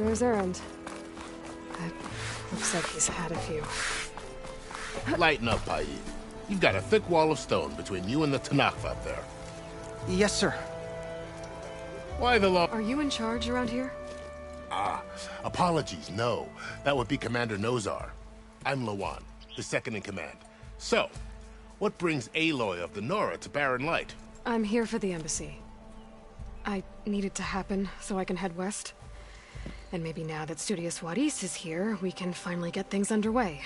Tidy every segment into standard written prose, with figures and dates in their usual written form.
there's Erend. Looks like he's had a few. Lighten up, Paid. You've got a thick wall of stone between you and the Tenakth up there. Yes, sir. Why the law? Are you in charge around here? Apologies, no. That would be Commander Nozar. I'm Lawan, the second in command. So, what brings Aloy of the Nora to Barren Light? I'm here for the embassy. I need it to happen so I can head west. And maybe now that Studious Wadis is here, we can finally get things underway.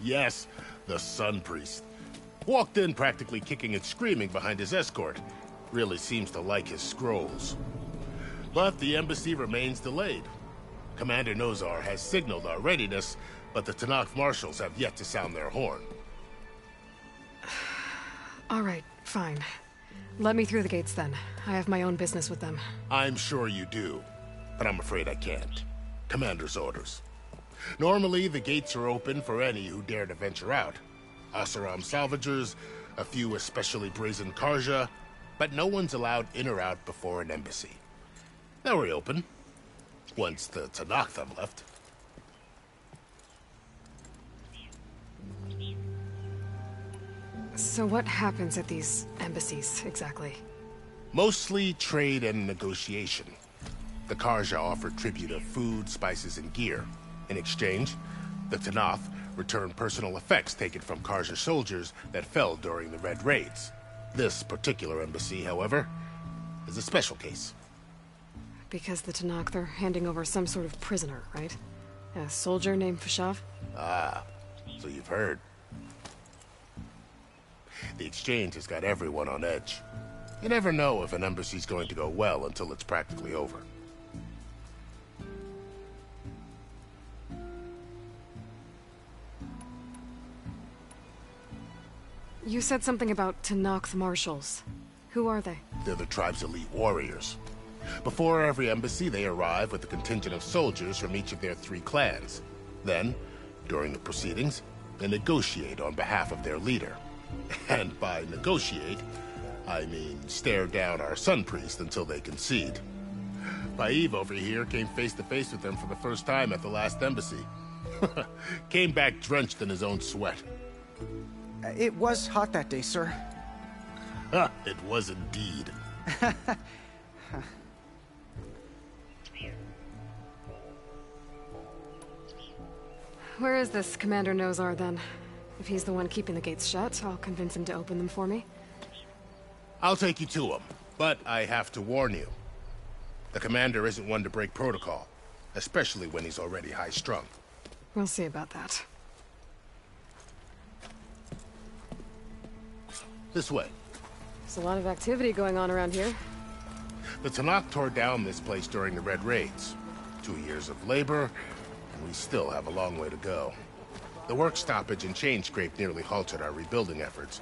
Yes, the Sun Priest. Walked in practically kicking and screaming behind his escort. Really seems to like his scrolls. But the embassy remains delayed. Commander Nozar has signaled our readiness, but the Tenakth marshals have yet to sound their horn. All right, fine. Let me through the gates then. I have my own business with them. I'm sure you do, but I'm afraid I can't. Commander's orders. Normally, the gates are open for any who dare to venture out. Oseram salvagers, a few especially brazen Karja, but no one's allowed in or out before an embassy. They'll reopen, once the Tenakth have left. So what happens at these embassies, exactly? Mostly trade and negotiation. The Karja offer tribute of food, spices, and gear. In exchange, the Tenakth return personal effects taken from Karja soldiers that fell during the Red Raids. This particular embassy, however, is a special case. Because the Tenakth are handing over some sort of prisoner, right? A soldier named Fashav? Ah, so you've heard. The exchange has got everyone on edge. You never know if an embassy's going to go well until it's practically over. You said something about Tenakth marshals. Who are they? They're the tribe's elite warriors. Before every embassy, they arrive with a contingent of soldiers from each of their 3 clans. Then, during the proceedings, they negotiate on behalf of their leader. And by negotiate, I mean stare down our Sun Priest until they concede. Paid over here came face to face with them for the first time at the last embassy. Came back drenched in his own sweat. It was hot that day, sir. It was indeed. Where is this Commander Nozar, then? If he's the one keeping the gates shut, I'll convince him to open them for me. I'll take you to him, but I have to warn you. The commander isn't one to break protocol, especially when he's already high-strung. We'll see about that. This way. There's a lot of activity going on around here. The Tenakth tore down this place during the Red Raids. 2 years of labor, and we still have a long way to go. The work stoppage and chain scrape nearly halted our rebuilding efforts.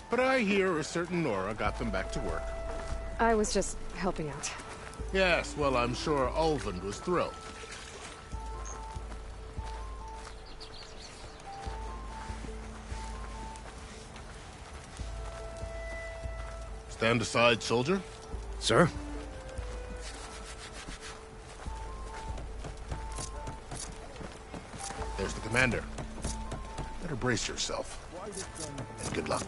But I hear a certain Nora got them back to work. I was just helping out. Yes, well, I'm sure Ulvund was thrilled. Stand aside, soldier. Sir? There's the commander. Better brace yourself. And good luck.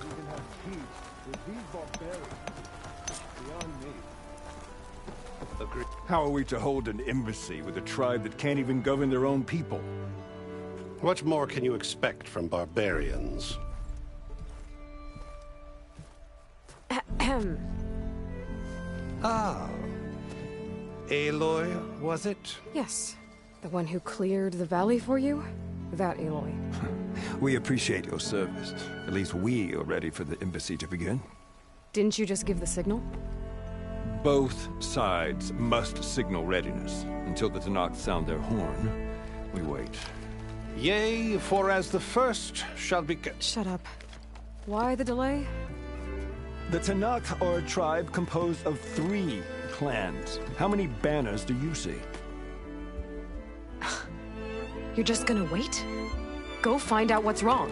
How are we to hold an embassy with a tribe that can't even govern their own people? What more can you expect from barbarians? Ahem. Ah. Aloy, was it? Yes. The one who cleared the valley for you? That Aloy. We appreciate your service. At least we are ready for the embassy to begin. Didn't you just give the signal? Both sides must signal readiness. Until the Tenakth sound their horn, we wait. Yea, for as the first shall be... Shut up. Why the delay? The Tenakth are a tribe composed of 3 clans. How many banners do you see? You're just gonna wait? Go find out what's wrong.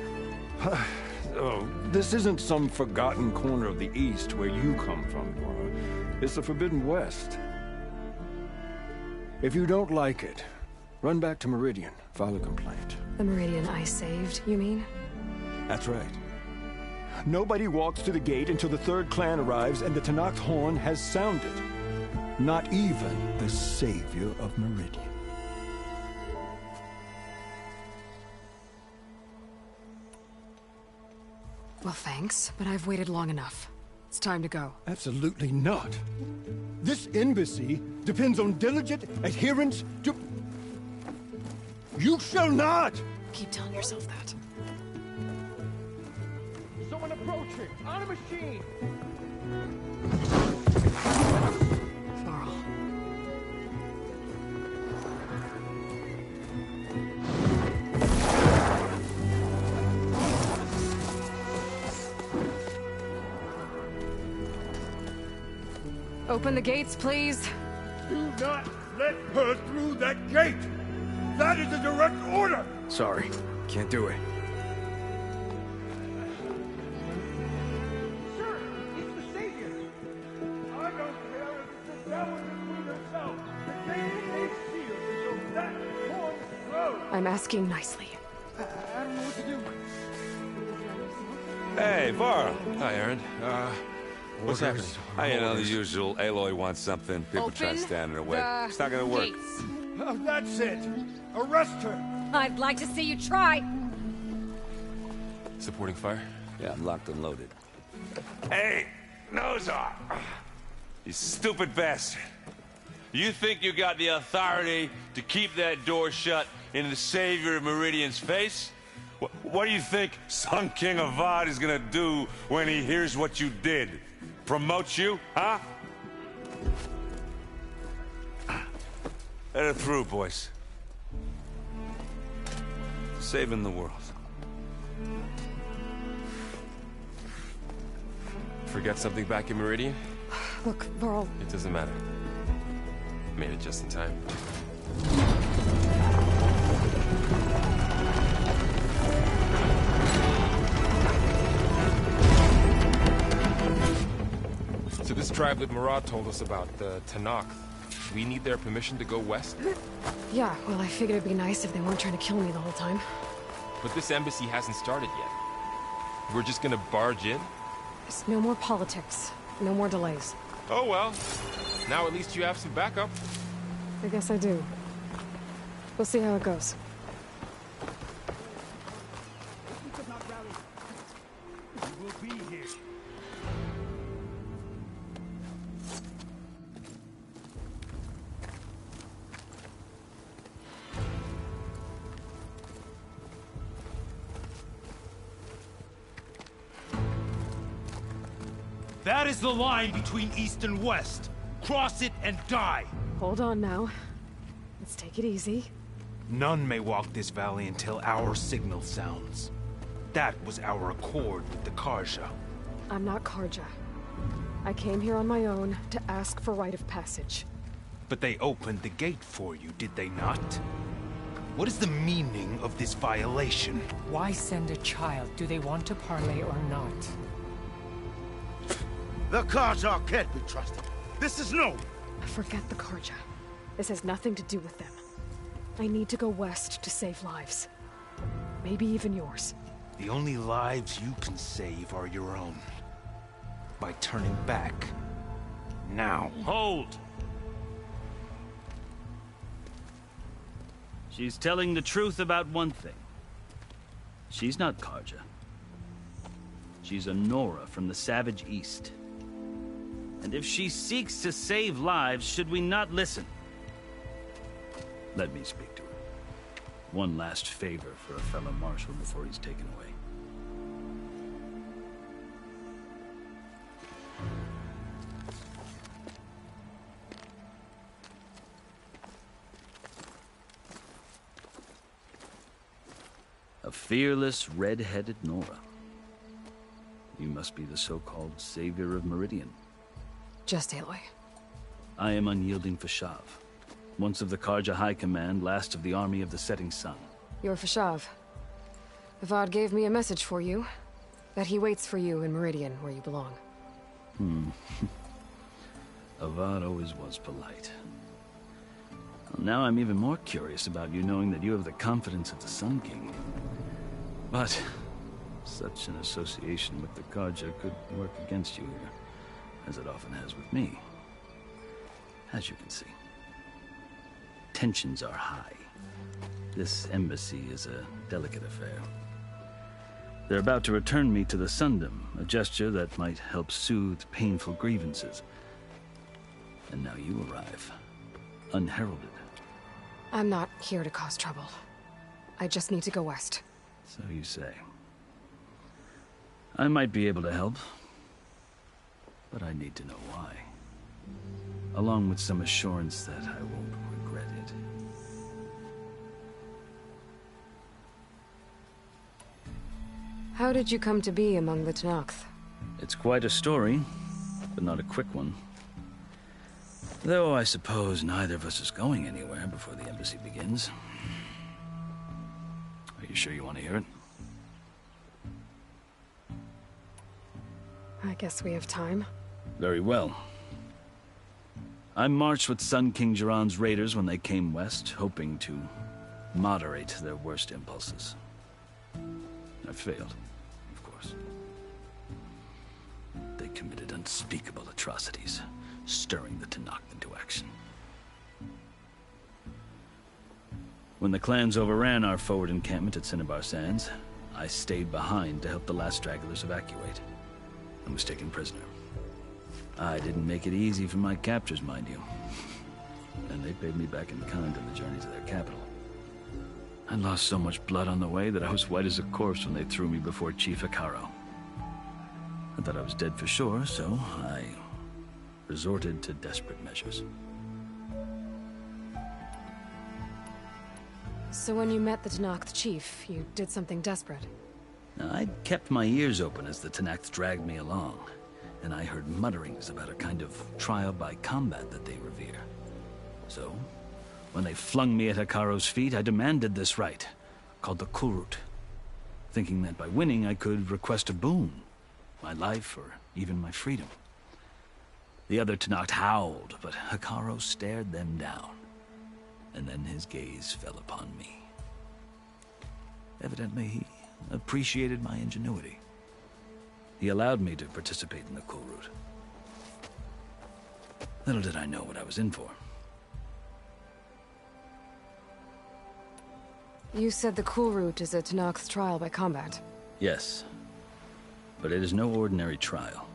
Oh, this isn't some forgotten corner of the East where you come from, Nora. It's the Forbidden West. If you don't like it, run back to Meridian, file a complaint. The Meridian I saved, you mean? That's right. Nobody walks to the gate until the third clan arrives and the Tenakth horn has sounded. Not even the savior of Meridian. Well, thanks, but I've waited long enough. It's time to go. Absolutely not. This embassy depends on diligent adherence to... You shall not! Keep telling yourself that. Someone approaching! On a machine! Varl. Open the gates, please. Do not let her through that gate! That is a direct order! Sorry, can't do it. Sir, it's the savior! I don't care if it's the devil between herself. The gate is sealed until that horn blows! I'm asking nicely. I don't know what to do. Hey, Varl. Hi, Aaron. What's happening? You know, the usual. Aloy wants something. People try to Open stand in her way. the It's not gonna work. gates. That's it! Arrest her! I'd like to see you try. Supporting fire? Yeah, I'm locked and loaded. Hey, Nozar! You stupid bastard. You think you got the authority to keep that door shut in the savior of Meridian's face? What do you think Sun King Avad is gonna do when he hears what you did? Promote you, huh? Let her through, boys. Saving the world. Forget something back in Meridian? Look, Varl, It doesn't matter. Made it just in time. So this tribe that Murad told us about, the Tenakth, we need their permission to go west? yeah, well, I figured it'd be nice if they weren't trying to kill me the whole time. But this embassy hasn't started yet. We're just gonna barge in? There's no more politics. No more delays. Oh well. Now at least you have some backup. I guess I do. We'll see how it goes. That is the line between East and West. Cross it and die. Hold on now. Let's take it easy. None may walk this valley until our signal sounds. That was our accord with the Karja. I'm not Karja. I came here on my own to ask for rite of passage. But they opened the gate for you, did they not? What is the meaning of this violation? Why send a child? Do they want to parley or not? The Karja can't be trusted. This is no. Forget the Karja. This has nothing to do with them. I need to go west to save lives. Maybe even yours. The only lives you can save are your own. By turning back. Now. Hold! She's telling the truth about one thing. She's not Karja. She's a Nora from the Savage East. And if she seeks to save lives, should we not listen? Let me speak to her. One last favor for a fellow marshal before he's taken away. A fearless, red-headed Nora. You must be the so-called savior of Meridian. Just Aloy. I am Unyielding Fashav, once of the Karja High Command, last of the army of the Setting Sun. You're Fashav. Avad gave me a message for you. That he waits for you in Meridian, where you belong. Avad always was polite. Well, now I'm even more curious about you knowing that you have the confidence of the Sun King. But such an association with the Carja could work against you here, as it often has with me. As you can see, tensions are high. This embassy is a delicate affair. They're about to return me to the Sundom, a gesture that might help soothe painful grievances. And now you arrive, unheralded. I'm not here to cause trouble. I just need to go west. So you say. I might be able to help, but I need to know why. Along with some assurance that I won't regret it. How did you come to be among the Tenakth? It's quite a story, but not a quick one. Though I suppose neither of us is going anywhere before the embassy begins. Are you sure you want to hear it? I guess we have time. Very well. I marched with Sun King Jiran's raiders when they came west, hoping to moderate their worst impulses. I failed, of course. They committed unspeakable atrocities, stirring the Tenakth into action. When the clans overran our forward encampment at Cinnabar Sands, I stayed behind to help the last stragglers evacuate, and was taken prisoner. I didn't make it easy for my captors, mind you. And they paid me back in kind on the journey to their capital. I lost so much blood on the way that I was white as a corpse when they threw me before Chief Hekarro. I thought I was dead for sure, so I resorted to desperate measures. So when you met the Tenakth chief, you did something desperate? I'd kept my ears open as the Tenakth dragged me along, and I heard mutterings about a kind of trial by combat that they revere. So, when they flung me at Hekarro's feet, I demanded this right, called the Kulrut, thinking that by winning I could request a boon, my life or even my freedom. The other Tenakth howled, but Hekarro stared them down, and then his gaze fell upon me. Evidently, he appreciated my ingenuity. He allowed me to participate in the Kulrut. Little did I know what I was in for. You said the Kulrut is a Tenakth's trial by combat. Yes, but it is no ordinary trial.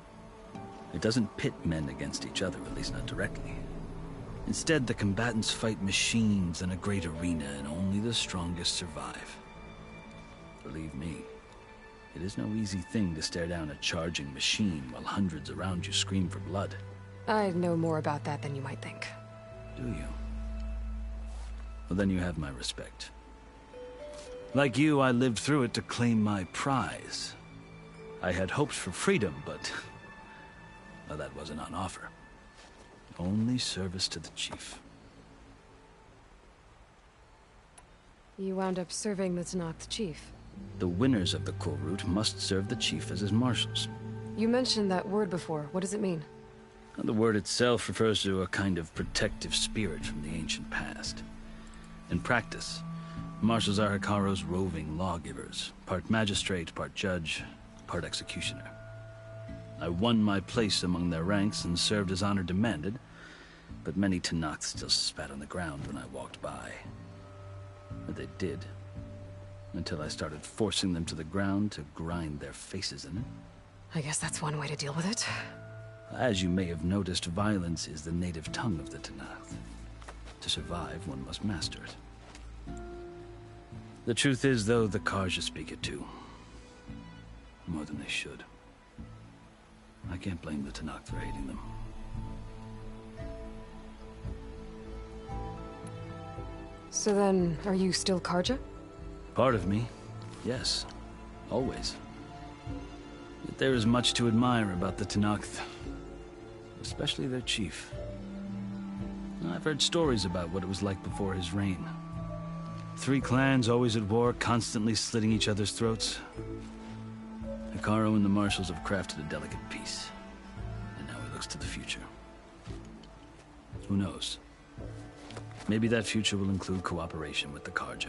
It doesn't pit men against each other, at least not directly. Instead, the combatants fight machines in a great arena, and only the strongest survive. Believe me, it is no easy thing to stare down a charging machine while hundreds around you scream for blood. I know more about that than you might think. Do you? Well, then you have my respect. Like you, I lived through it to claim my prize. I had hoped for freedom, but well, that wasn't on offer. Only service to the chief. You wound up serving the Tenakth chief. The winners of the Kulrut must serve the chief as his marshals. You mentioned that word before. What does it mean? The word itself refers to a kind of protective spirit from the ancient past. In practice, marshals are Hekarro's roving lawgivers, part magistrate, part judge, part executioner. I won my place among their ranks and served as honor demanded, but many Tenakth still spat on the ground when I walked by. But they did, until I started forcing them to the ground to grind their faces in it. I guess that's one way to deal with it. As you may have noticed, violence is the native tongue of the Tenakth. To survive, one must master it. The truth is, though, the Carja speak it too. More than they should. I can't blame the Tenakth for hating them. So then, are you still Carja? Part of me, yes. Always. Yet there is much to admire about the Tenakth. Especially their chief. I've heard stories about what it was like before his reign. 3 clans always at war, constantly slitting each other's throats. Hekarro and the marshals have crafted a delicate peace. And now he looks to the future. Who knows? Maybe that future will include cooperation with the Carja.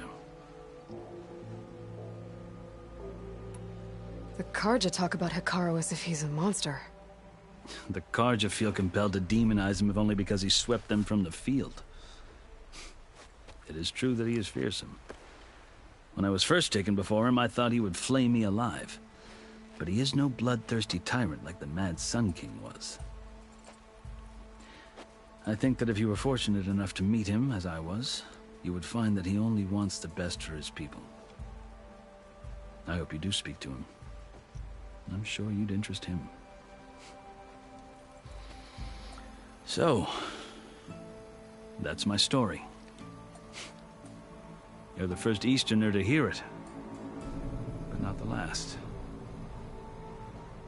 The Carja talk about Hekarro as if he's a monster. The Carja feel compelled to demonize him if only because he swept them from the field. It is true that he is fearsome. When I was first taken before him, I thought he would flay me alive. But he is no bloodthirsty tyrant like the Mad Sun King was. I think that if you were fortunate enough to meet him, as I was, you would find that he only wants the best for his people. I hope you do speak to him. I'm sure you'd interest him. So, that's my story. You're the first Easterner to hear it, but not the last.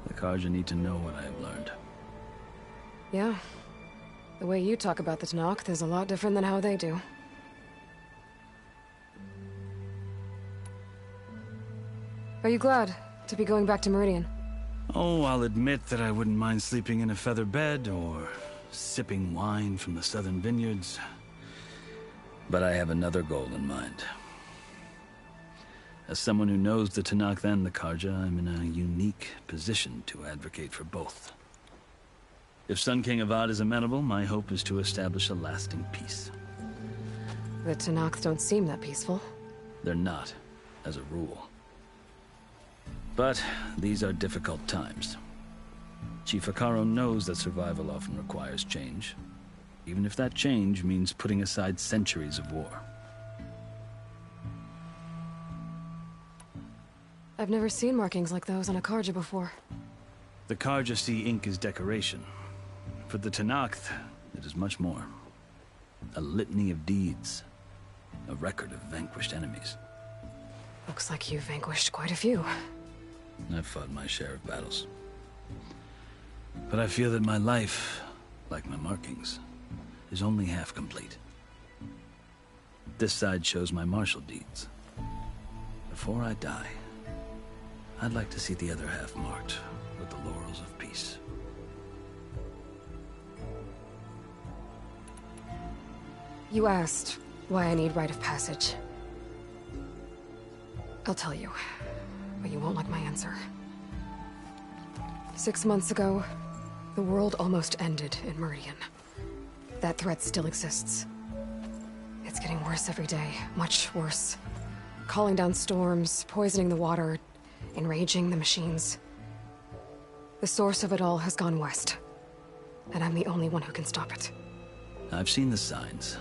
The Carja need to know what I have learned. Yeah. The way you talk about the Tenakth is a lot different than how they do. Are you glad to be going back to Meridian? Oh, I'll admit that I wouldn't mind sleeping in a feather bed or sipping wine from the southern vineyards. But I have another goal in mind. As someone who knows the Tenakth and the Carja, I'm in a unique position to advocate for both. If Sun King Avad is amenable, my hope is to establish a lasting peace. The Tenakth don't seem that peaceful. They're not, as a rule. But these are difficult times. Chief Hekarro knows that survival often requires change, even if that change means putting aside centuries of war. I've never seen markings like those on a Carja before. The Carja see ink as decoration. For the Tenakth, it is much more. A litany of deeds. A record of vanquished enemies. Looks like you've vanquished quite a few. I've fought my share of battles. But I feel that my life, like my markings, is only half complete. This side shows my martial deeds. Before I die, I'd like to see the other half marked with the laurels of peace. You asked why I need rite of passage. I'll tell you, but you won't like my answer. 6 months ago, the world almost ended in Meridian. That threat still exists. It's getting worse every day, much worse. Calling down storms, poisoning the water, enraging the machines. The source of it all has gone west, and I'm the only one who can stop it. I've seen the signs.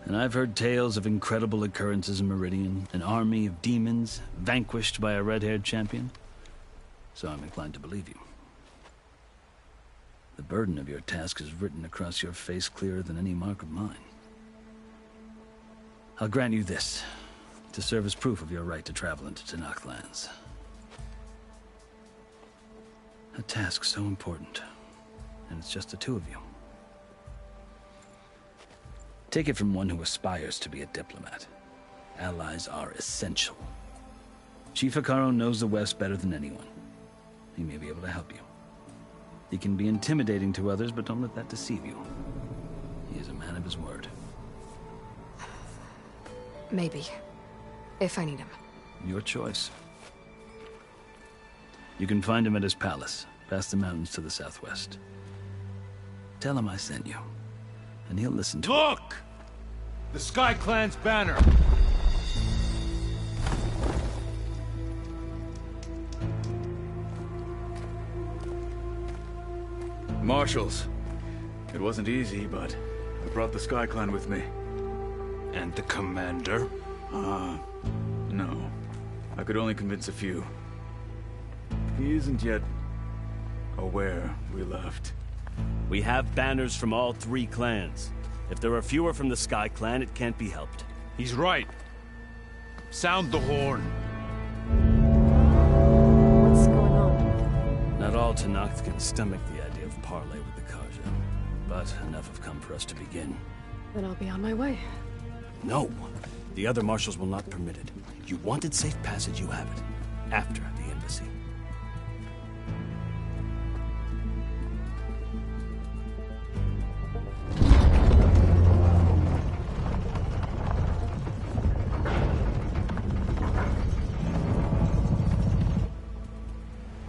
And I've heard tales of incredible occurrences in Meridian, an army of demons vanquished by a red-haired champion. So I'm inclined to believe you. The burden of your task is written across your face clearer than any mark of mine. I'll grant you this, to serve as proof of your right to travel into Tenakth lands. A task so important, and it's just the two of you. Take it from one who aspires to be a diplomat. Allies are essential. Chief Hekarro knows the West better than anyone. He may be able to help you. He can be intimidating to others, but don't let that deceive you. He is a man of his word. Maybe. If I need him. Your choice. You can find him at his palace, past the mountains to the southwest. Tell him I sent you, and he'll listen to Look! The Sky Clan's banner! Marshals. It wasn't easy, but I brought the Sky Clan with me. And the commander? No. I could only convince a few. He isn't yet aware we left. We have banners from all 3 clans. If there are fewer from the Sky Clan, it can't be helped. He's right. Sound the horn. What's going on? Not all Tenakth can stomach the idea of parley with the Carja, but enough have come for us to begin. Then I'll be on my way. No. The other marshals will not permit it. You wanted safe passage, you have it. After the embassy.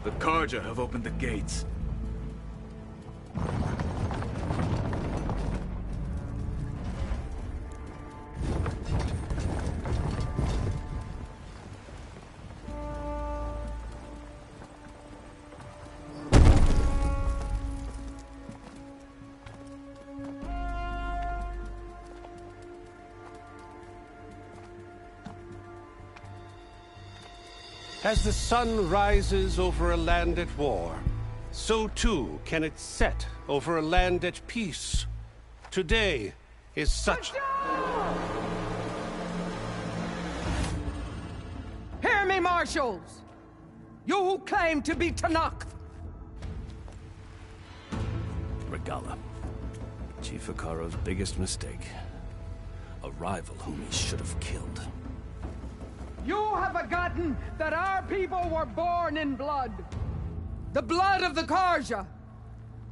The Karja have opened the gates. As the sun rises over a land at war, so too can it set over a land at peace. Today is such... Hear me, marshals! You who claim to be Tenakth! Regalla. Chief Hekarro's biggest mistake. A rival whom he should have killed. You have forgotten that our people were born in blood. The blood of the Karja.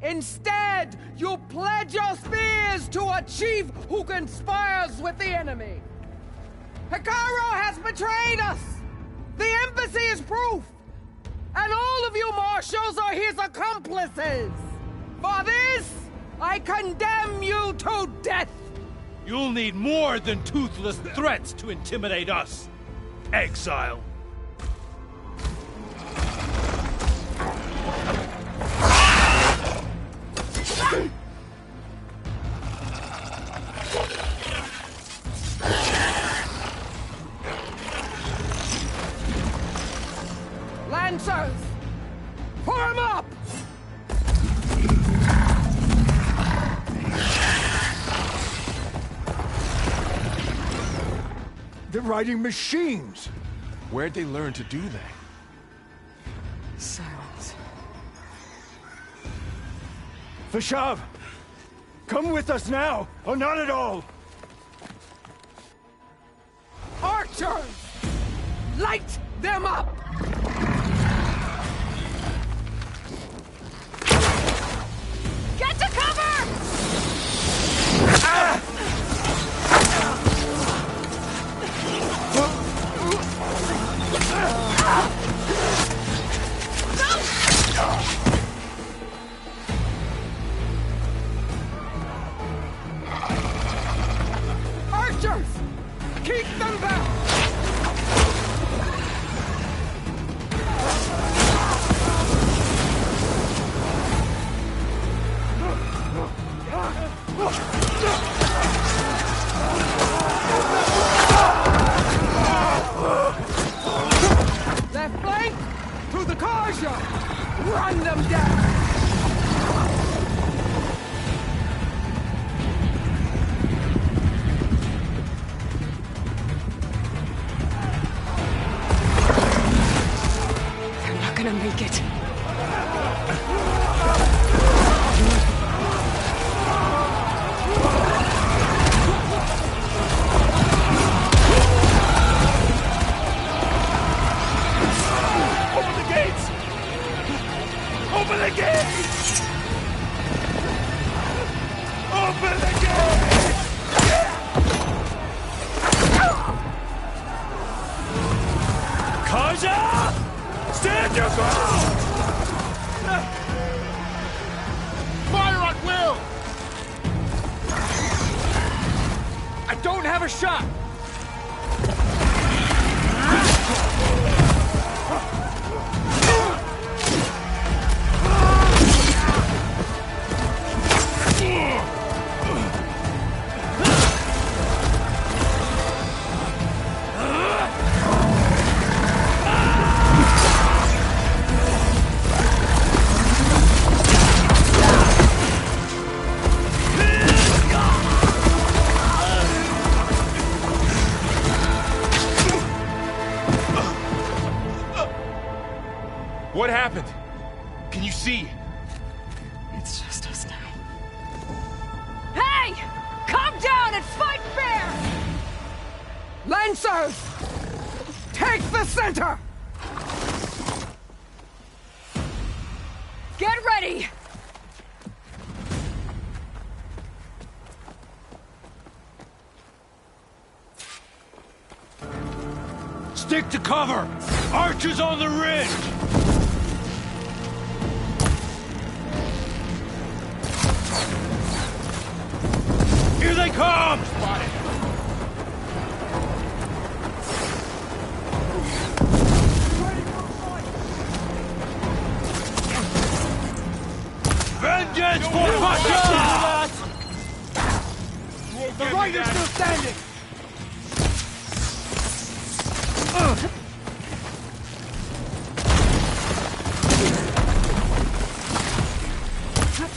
Instead, you pledge your spears to a chief who conspires with the enemy. Hekarro has betrayed us! The embassy is proof! And all of you marshals are his accomplices! For this, I condemn you to death! You'll need more than toothless threats to intimidate us! Exile. Lancers! Form up! They're riding machines! Where'd they learn to do that? Silence. Vashav! Come with us now, or not at all! Archers! Light them up! Get to cover! Ah! Archers! Keep them back! Left flank! To the Karja! Run them down! They're not gonna make it. Open the gates! Open the gates! Open the gates! Karja! Stand your ground! Fire at will! I don't have a shot! What happened? Can you see? It's just us now. Hey! Calm down and fight fair! Lancers! Take the center! Get ready! Stick to cover! Archers on the ridge! Here they come! Spotted. Vengeance for Russia! The Rider's still standing!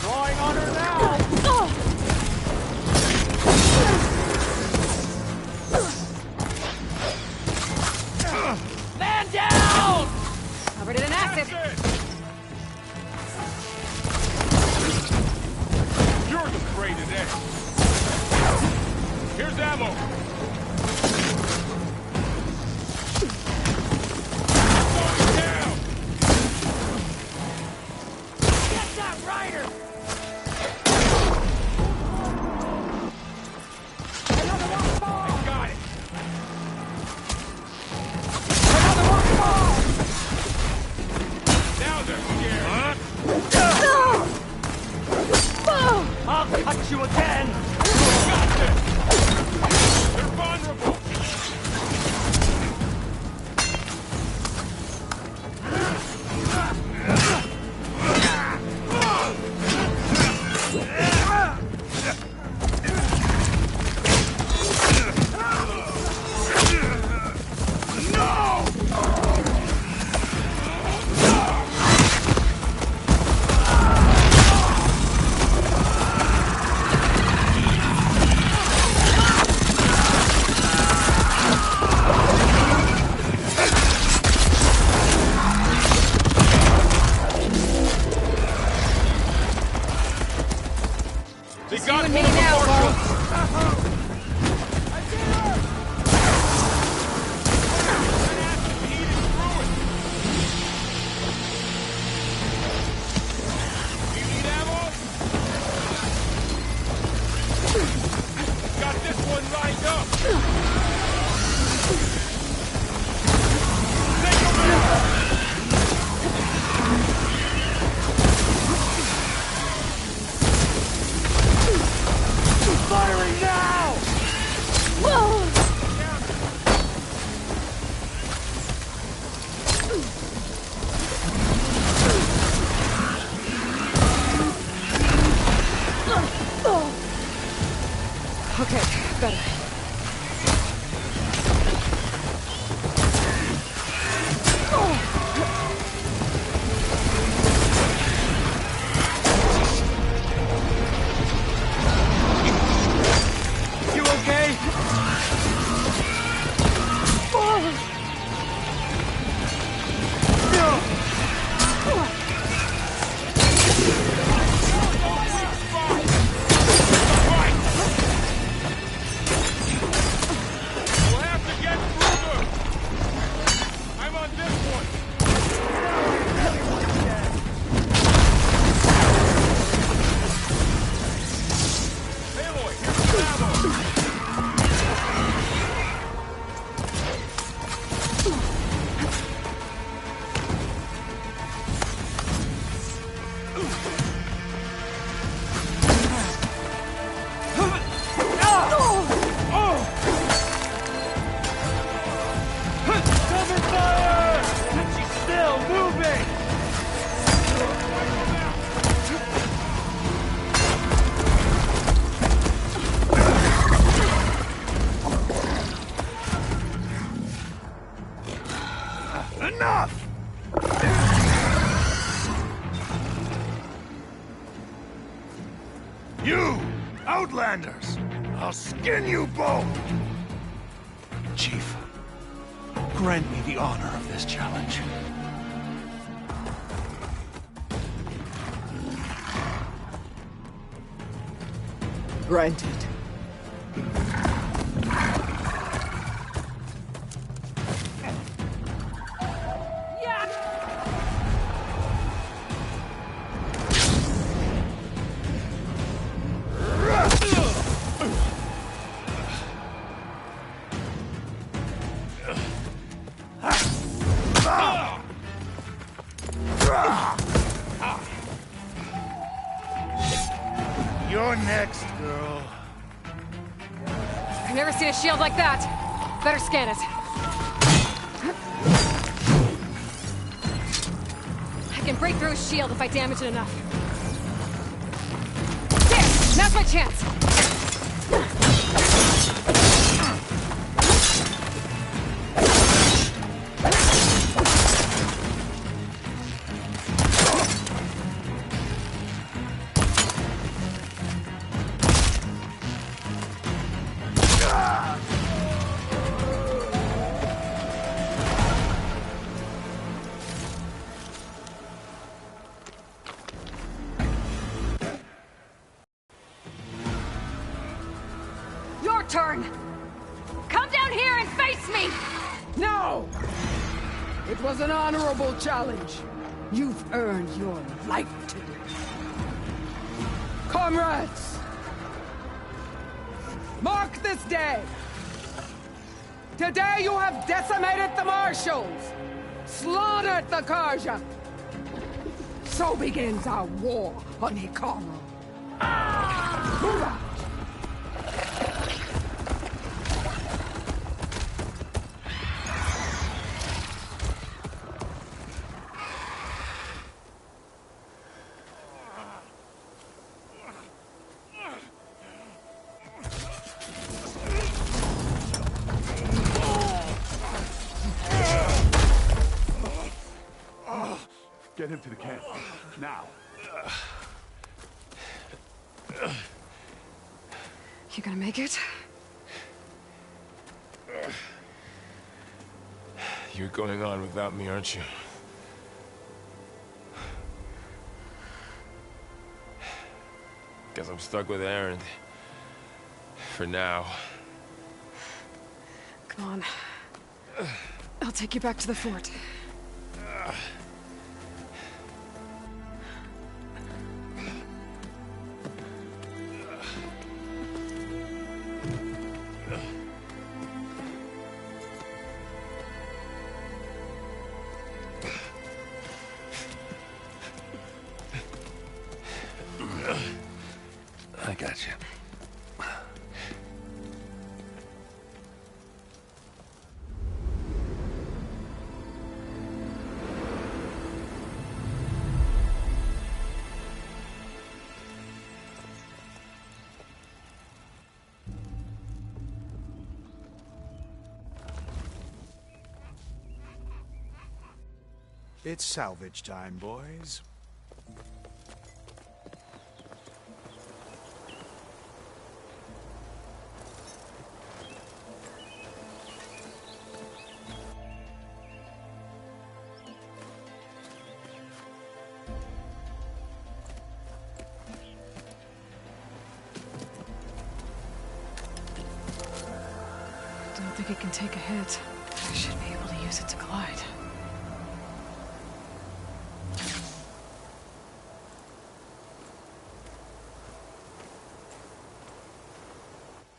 Drawing on her now! Man down! Covered in an acid. You're the prey today. Here's ammo. Going down. Get that rider! Got it. Now they're scared. I'll cut you again! Got this. They're vulnerable. They got and one me of the now, marshals. Do you need ammo? Got this one lined up. Take him out. Firing now! Okay, better. You okay? We'll have to get through them. I'm on this one. Aloy, here's the ammo. Cover fire! She's still moving! Enough! You! Outlanders! I'll skin you both! Chief, grant me the honor of this challenge. Granted. You're next, girl. never seen a shield like that. Better scan it. I can break through his shield if I damage it enough. There! Now's my chance! Turn! Come down here and face me! No! It was an honorable challenge. You've earned your life today. Comrades! Mark this day! Today you have decimated the Marshals! Slaughtered the Carja! So begins our war on Hikaru. Move out! Get him to the camp. Now. You gonna make it? You're going on without me, aren't you? Guess I'm stuck with Erend. For now. Come on. I'll take you back to the fort. I got you. It's salvage time, boys. Don't think it can take a hit. I should be able to use it to glide.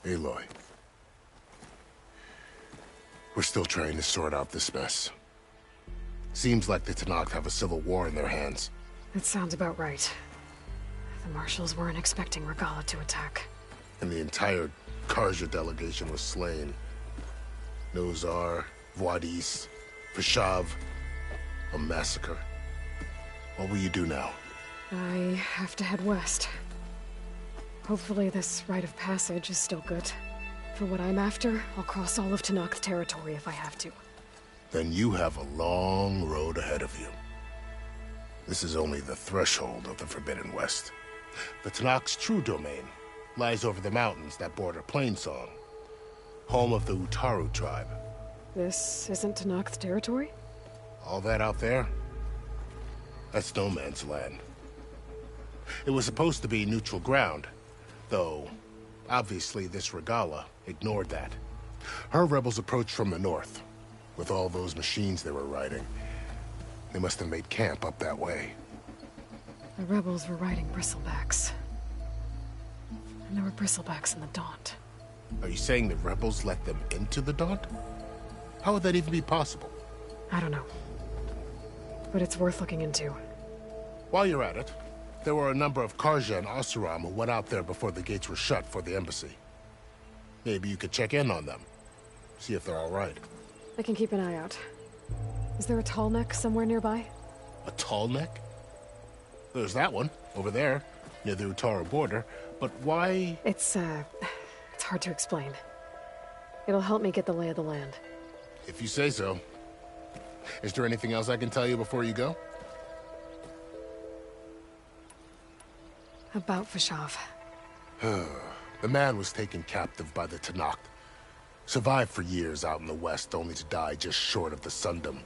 Aloy. We're still trying to sort out this mess. Seems like the Tenakth have a civil war in their hands. That sounds about right. The Marshals weren't expecting Regalla to attack. And the entire Carja delegation was slain. Nozar, Wadis, Vashav, a massacre. What will you do now? I have to head west. Hopefully this rite of passage is still good. For what I'm after, I'll cross all of Tenakth territory if I have to. Then you have a long road ahead of you. This is only the threshold of the Forbidden West. The Tenakth's true domain lies over the mountains that border Plainsong, home of the Utaru tribe. This isn't Tenakth territory? All that out there? That's no man's land. It was supposed to be neutral ground, though obviously this Regalla ignored that. Her rebels approached from the north, with all those machines they were riding. They must have made camp up that way. The rebels were riding bristlebacks. And there were bristlebacks in the Daunt. Are you saying the rebels let them into the Daunt? How would that even be possible? I don't know. But it's worth looking into. While you're at it, there were a number of Carja and Oseram who went out there before the gates were shut for the embassy. Maybe you could check in on them. See if they're all right. I can keep an eye out. Is there a tall neck somewhere nearby? A tall neck? There's that one, over there, near the Utara border. But why? It's hard to explain. It'll help me get the lay of the land. If you say so. Is there anything else I can tell you before you go? About Fashav. The man was taken captive by the Tenakth. Survived for years out in the west, only to die just short of the Sundom.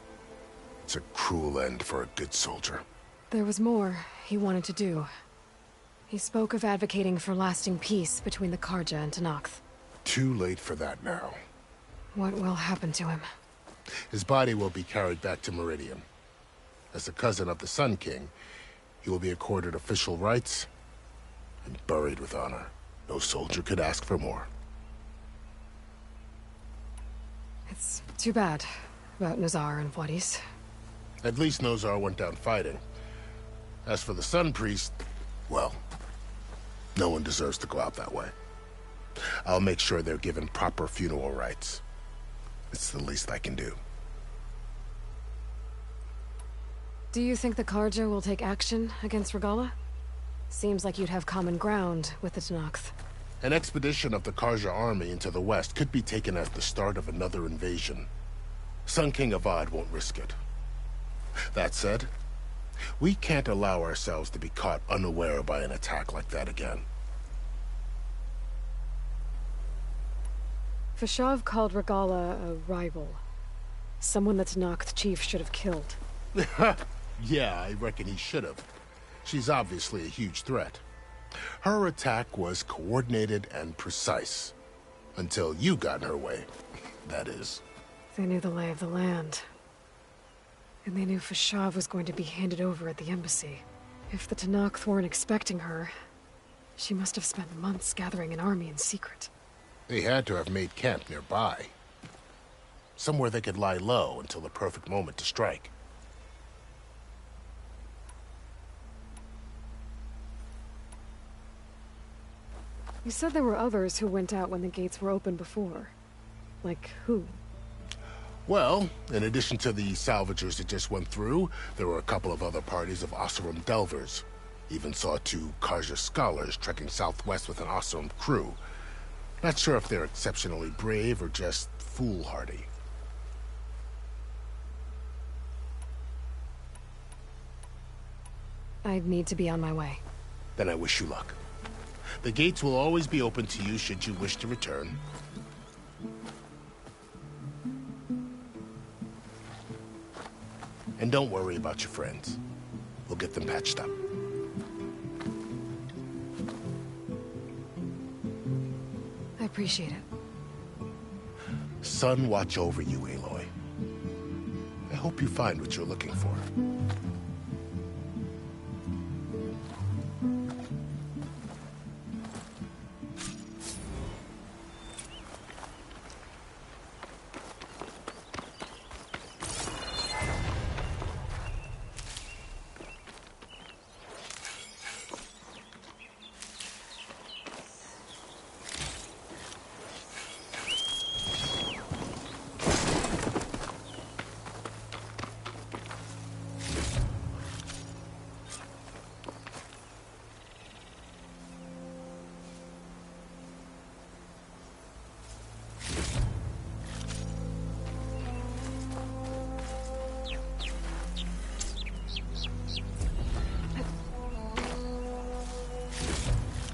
It's a cruel end for a good soldier. There was more he wanted to do. He spoke of advocating for lasting peace between the Karja and Tenakth. Too late for that now. What will happen to him? His body will be carried back to Meridian. As the cousin of the Sun King, he will be accorded official rights and buried with honor. No soldier could ask for more. It's too bad about Nazar and Wadis. At least Nozar went down fighting. As for the Sun Priest, well, no one deserves to go out that way. I'll make sure they're given proper funeral rites. It's the least I can do. Do you think the Karja will take action against Regalla? Seems like you'd have common ground with the Tenakth. An expedition of the Karja army into the west could be taken as the start of another invasion. Sun King Avad won't risk it. That said, we can't allow ourselves to be caught unaware by an attack like that again. Fashav called Regalla a rival. Someone the Tenakth chief should have killed. Yeah, I reckon he should have. She's obviously a huge threat. Her attack was coordinated and precise. Until you got in her way, that is. They knew the lay of the land. And they knew Fashav was going to be handed over at the embassy. If the Tenakth weren't expecting her, she must have spent months gathering an army in secret. They had to have made camp nearby. Somewhere they could lie low until the perfect moment to strike. You said there were others who went out when the gates were open before. Like who? Well, in addition to the salvagers that just went through, there were a couple of other parties of Oseram delvers. Even saw 2 Karja scholars trekking southwest with an Oseram crew. Not sure if they're exceptionally brave or just foolhardy. I'd need to be on my way. Then I wish you luck. The gates will always be open to you should you wish to return. And don't worry about your friends. We'll get them patched up. I appreciate it. Sun watch over you, Aloy. I hope you find what you're looking for.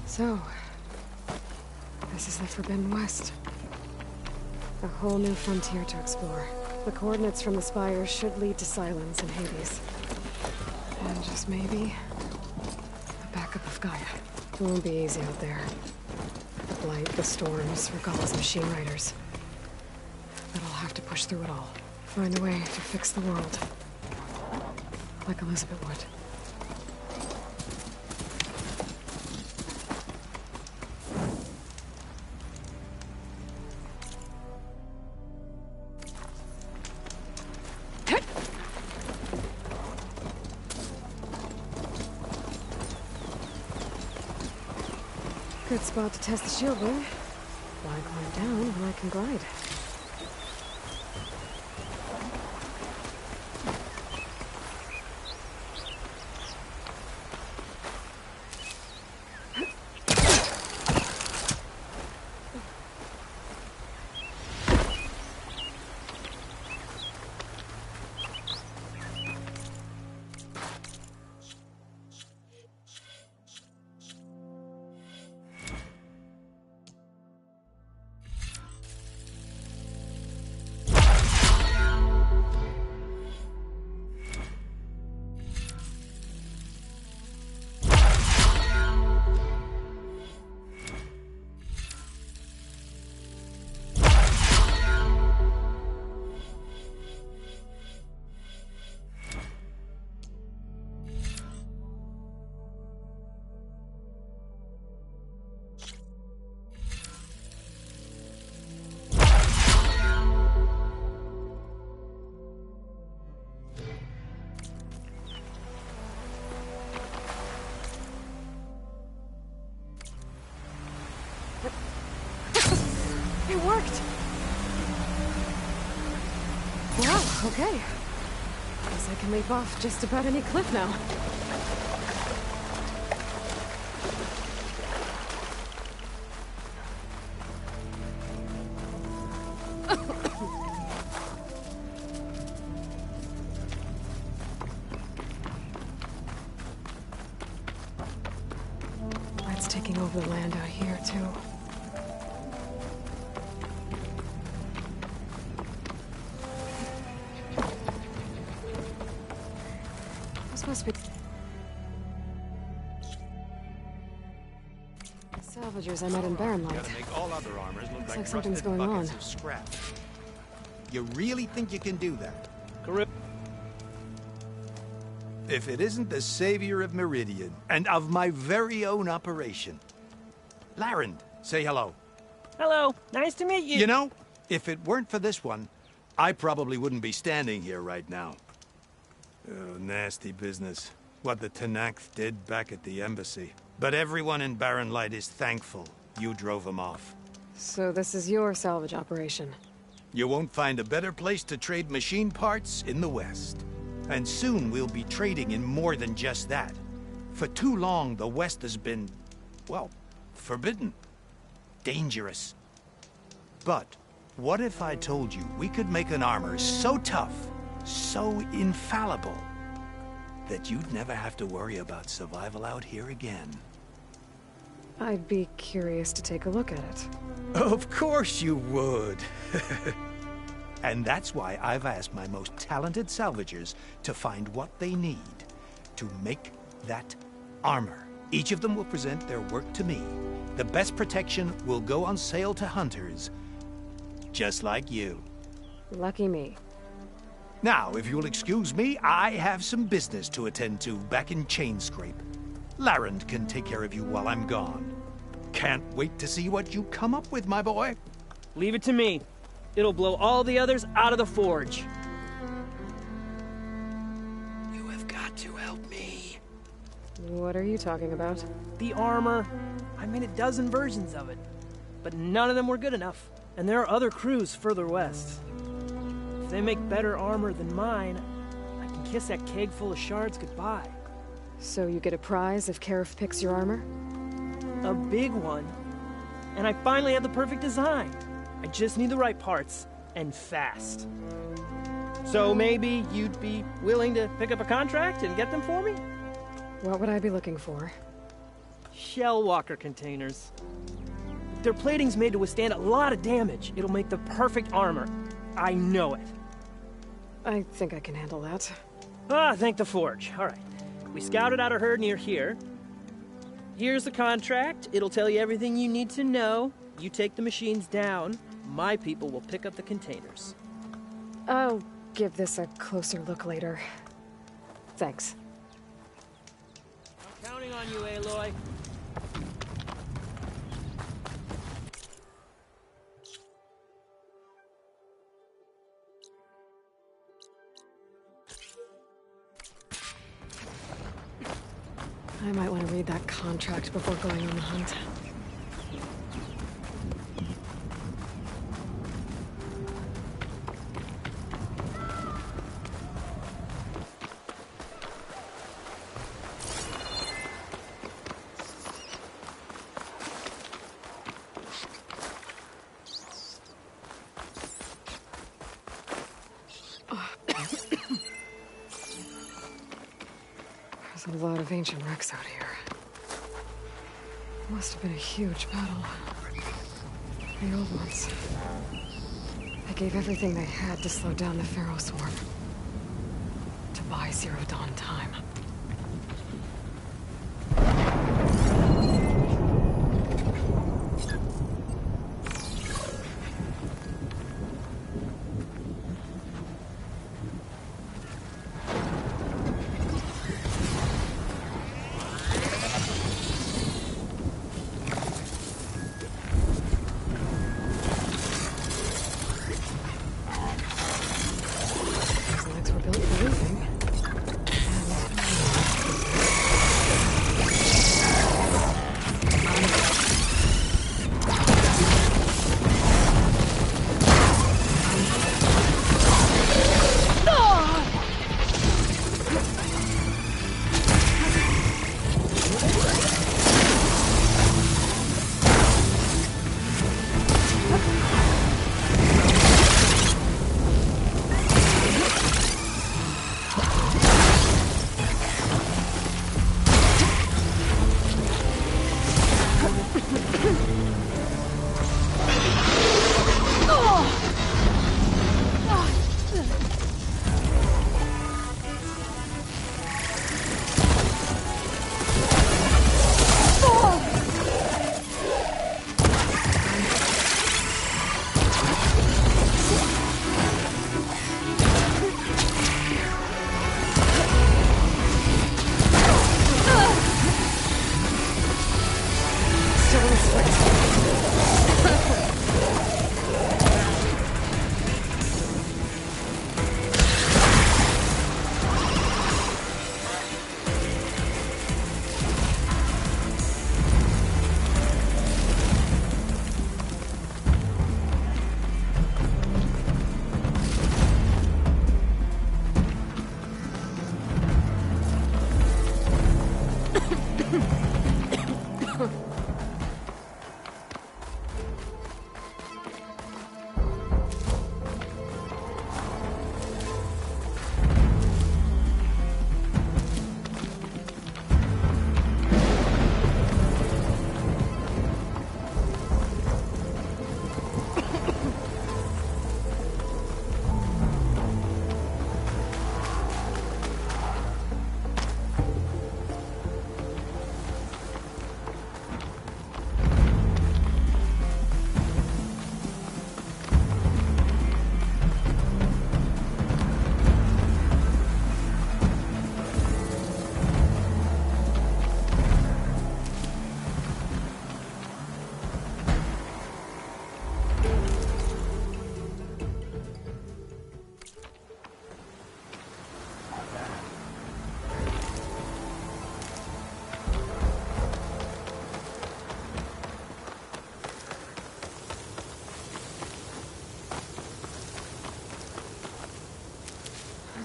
So, this is the Forbidden West. A whole new frontier to explore. The coordinates from the spires should lead to Silence and Hades. And just maybe, a backup of Gaia. It won't be easy out there. The blight, the storms, Regalla's machine riders. But I'll have to push through it all. Find a way to fix the world. Like Elizabeth would. Good spot to test the shield ring. Why climb down when I can glide? It worked! Wow, okay. Guess I can leap off just about any cliff now. That's taking over the land out here, too. Must be salvagers I met in Barrenlight. Gotta make all other armors look Looks like like something's rusted going buckets on. of scrap. You really think you can do that? Correct. If it isn't the savior of Meridian, and of my very own operation. Larend, say hello. Hello, nice to meet you. You know, if it weren't for this one, I probably wouldn't be standing here right now. Oh, nasty business. What the Tenakth did back at the embassy. But everyone in Barrenlight is thankful you drove them off. So this is your salvage operation? You won't find a better place to trade machine parts in the West. And soon we'll be trading in more than just that. For too long, the West has been, well, forbidden. Dangerous. But what if I told you we could make an armor so tough, so infallible, that you'd never have to worry about survival out here again? I'd be curious to take a look at it. Of course you would. And that's why I've asked my most talented salvagers to find what they need to make that armor. Each of them will present their work to me. The best protection will go on sale to hunters, just like you. Lucky me. Now, if you'll excuse me, I have some business to attend to back in Chainscrape. Larend can take care of you while I'm gone. Can't wait to see what you come up with, my boy. Leave it to me. It'll blow all the others out of the forge. You have got to help me. What are you talking about? The armor. I made a dozen versions of it. But none of them were good enough. And there are other crews further west. If they make better armor than mine, I can kiss that keg full of shards goodbye. So you get a prize if Karif picks your armor? A big one. And I finally have the perfect design. I just need the right parts, and fast. So maybe you'd be willing to pick up a contract and get them for me? What would I be looking for? Shell walker containers. Their plating's made to withstand a lot of damage. It'll make the perfect armor. I know it. I think I can handle that. Ah, thank the forge. All right. We scouted out a herd near here. Here's the contract. It'll tell you everything you need to know. You take the machines down. My people will pick up the containers. I'll give this a closer look later. Thanks. I'm counting on you, Aloy. I might want to read that contract before going on the hunt. There's a lot of ancient wrecks out here. Must have been a huge battle. The old ones. They gave everything they had to slow down the Pharaoh swarm. To buy Zero Dawn time.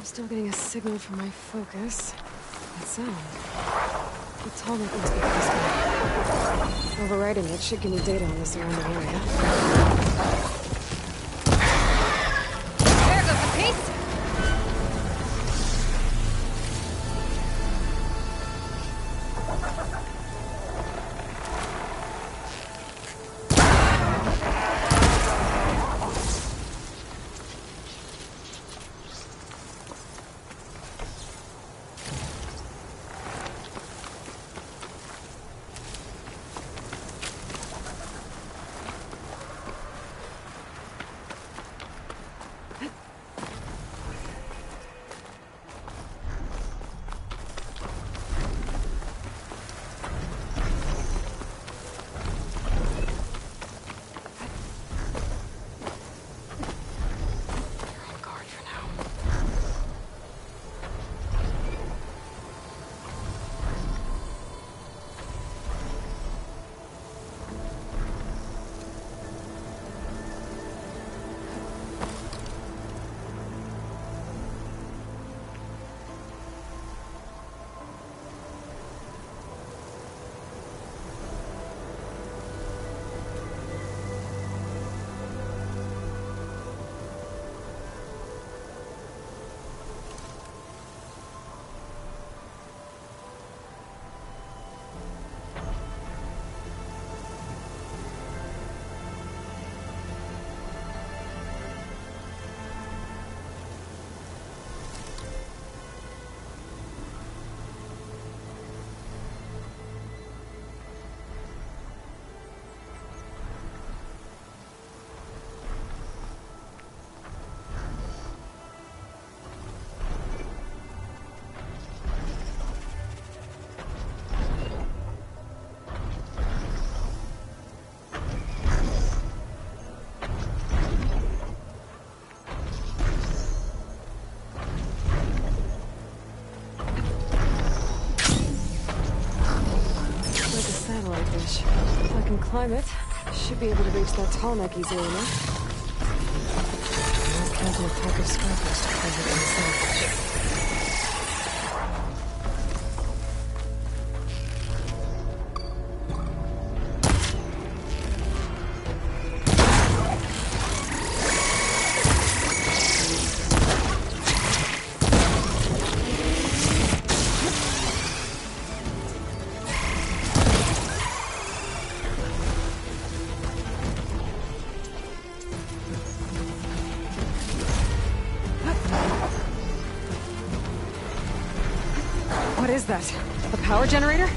Still getting a signal from my focus. That sound. The tunnel must be close by. Overriding it should give me data on the surrounding area. There goes the piece! jellyfish. If I can climb it, I should be able to reach that tall neck easily enough. Not counting a pack of scrappers to cover it inside. What is that? A power generator?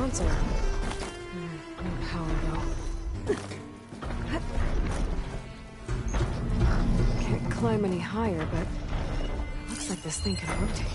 console. No power, though. Can't climb any higher, but looks like this thing can rotate.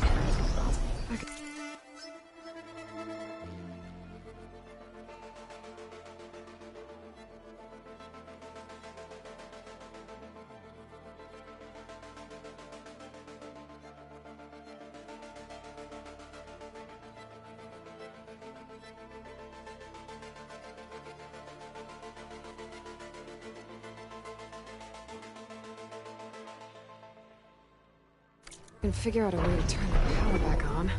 Can figure out a way to turn the power back on.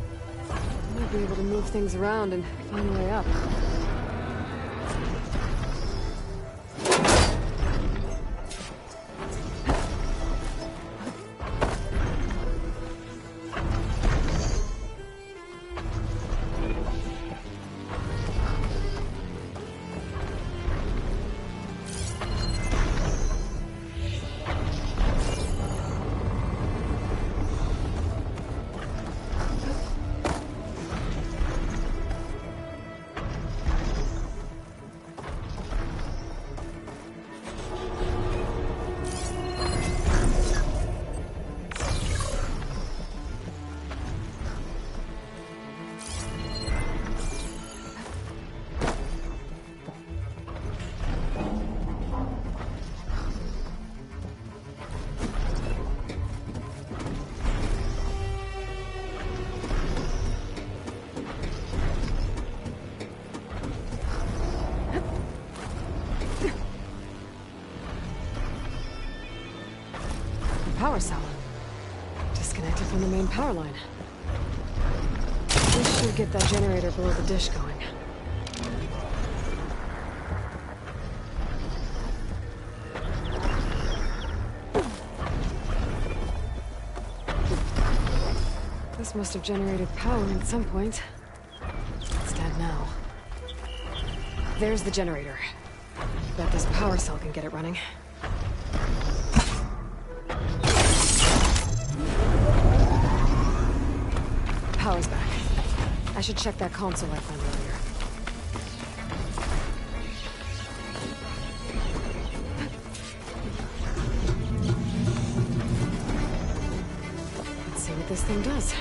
Might be able to move things around and find a way up. Power cell. Disconnected from the main power line. This should get that generator below the dish going. This must have generated power at some point. It's dead now. There's the generator. Bet this power cell can get it running. Power's back. I should check that console I found earlier. Let's see what this thing does.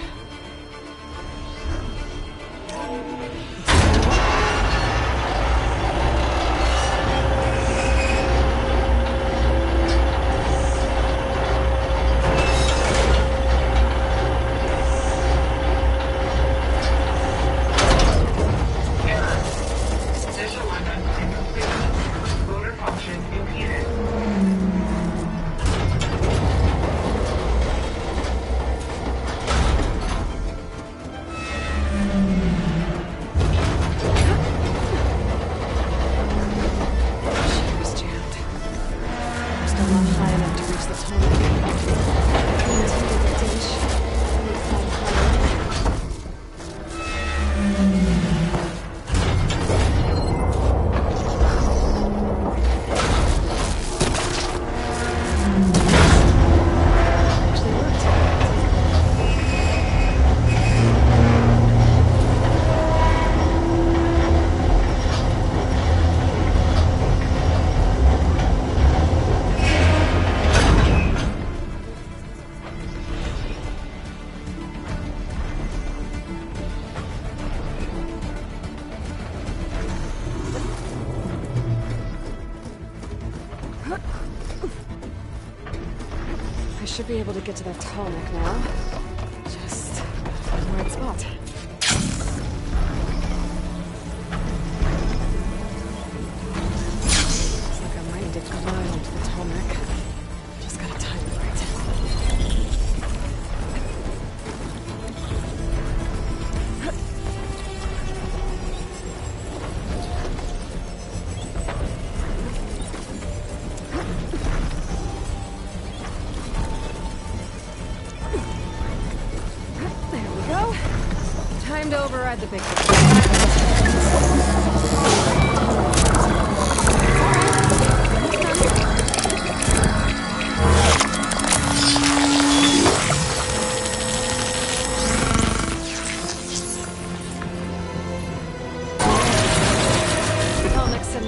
I should be able to get to that tall neck now. Just find the right spot. Looks like I might need to climb onto the tall neck. Just gotta time it right. Time to override the big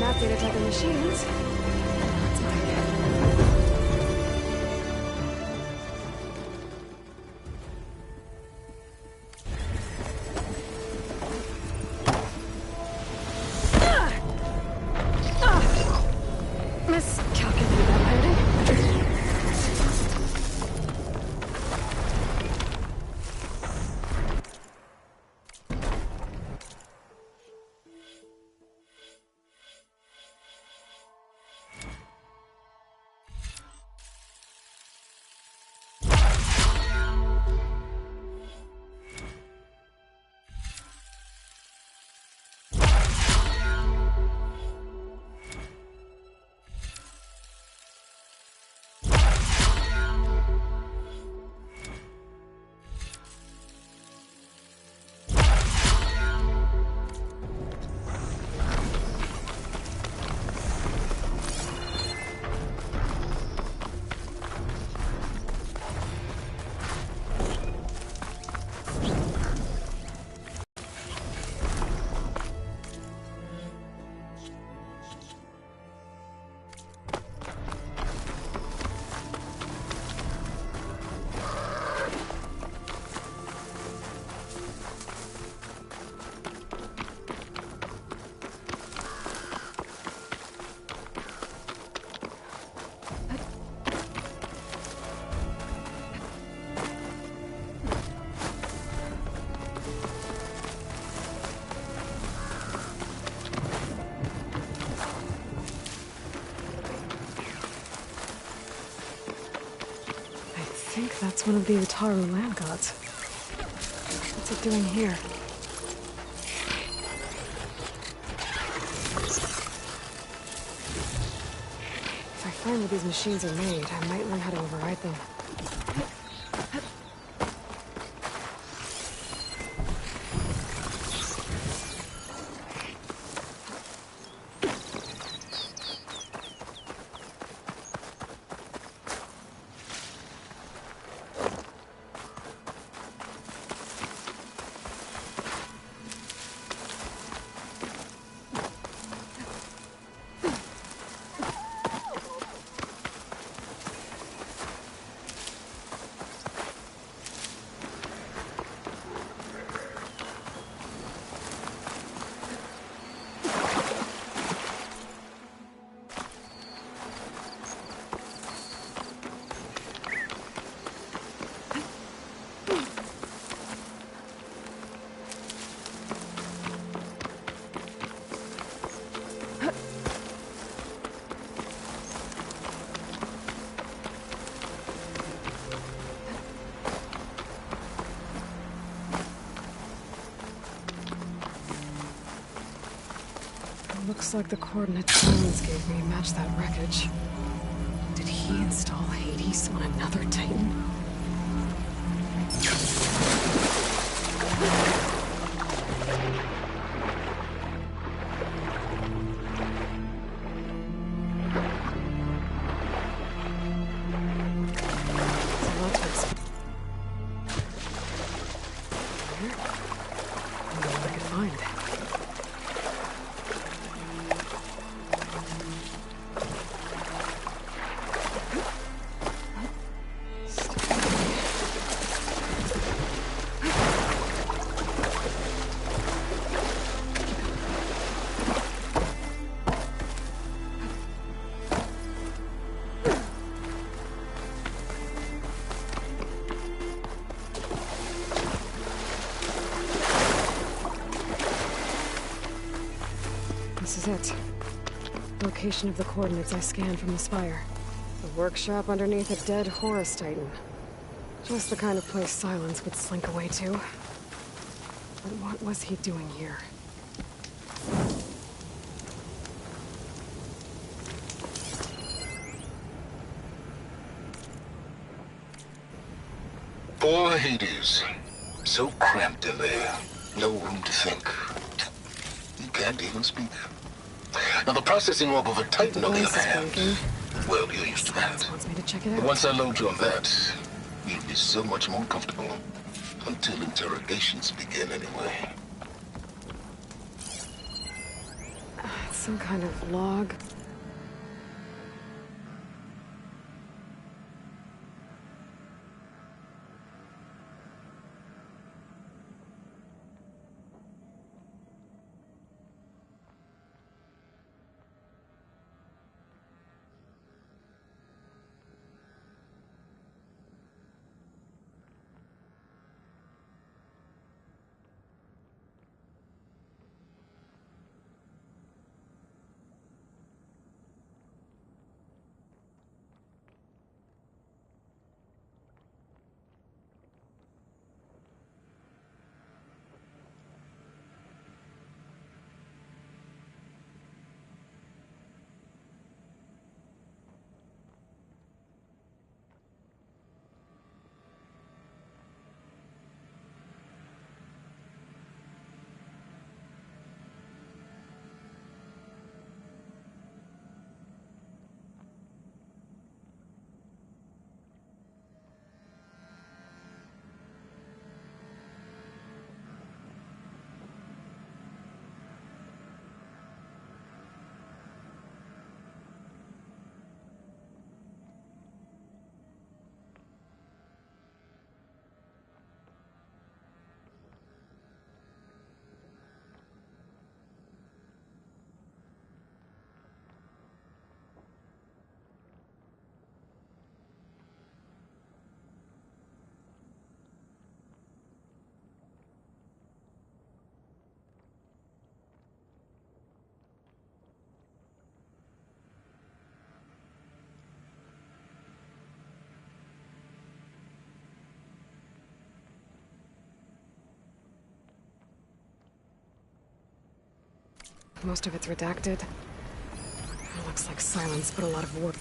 nav data type of machines. That's my miscalculated that landing. I think that's one of the Utaru land gods. What's it doing here? If I find where these machines are made, I might learn how to override them. Looks like the coordinates Silence gave me match that wreckage. Did he install Hades on another Titan? This is it. Location of the coordinates I scanned from the spire. A workshop underneath a dead Horus Titan. Just the kind of place Silence would slink away to. But what was he doing here? Poor Hades. So cramped in there. No room to think. You can't even speak. Now the processing orb of a Titan, on the other hand, well, you're used to that. Wants me to check it But out. once I load you on that, you'll be so much more comfortable. Until interrogations begin, anyway. It's Some kind of log. Most of it's redacted. It looks like Silence put a lot of work.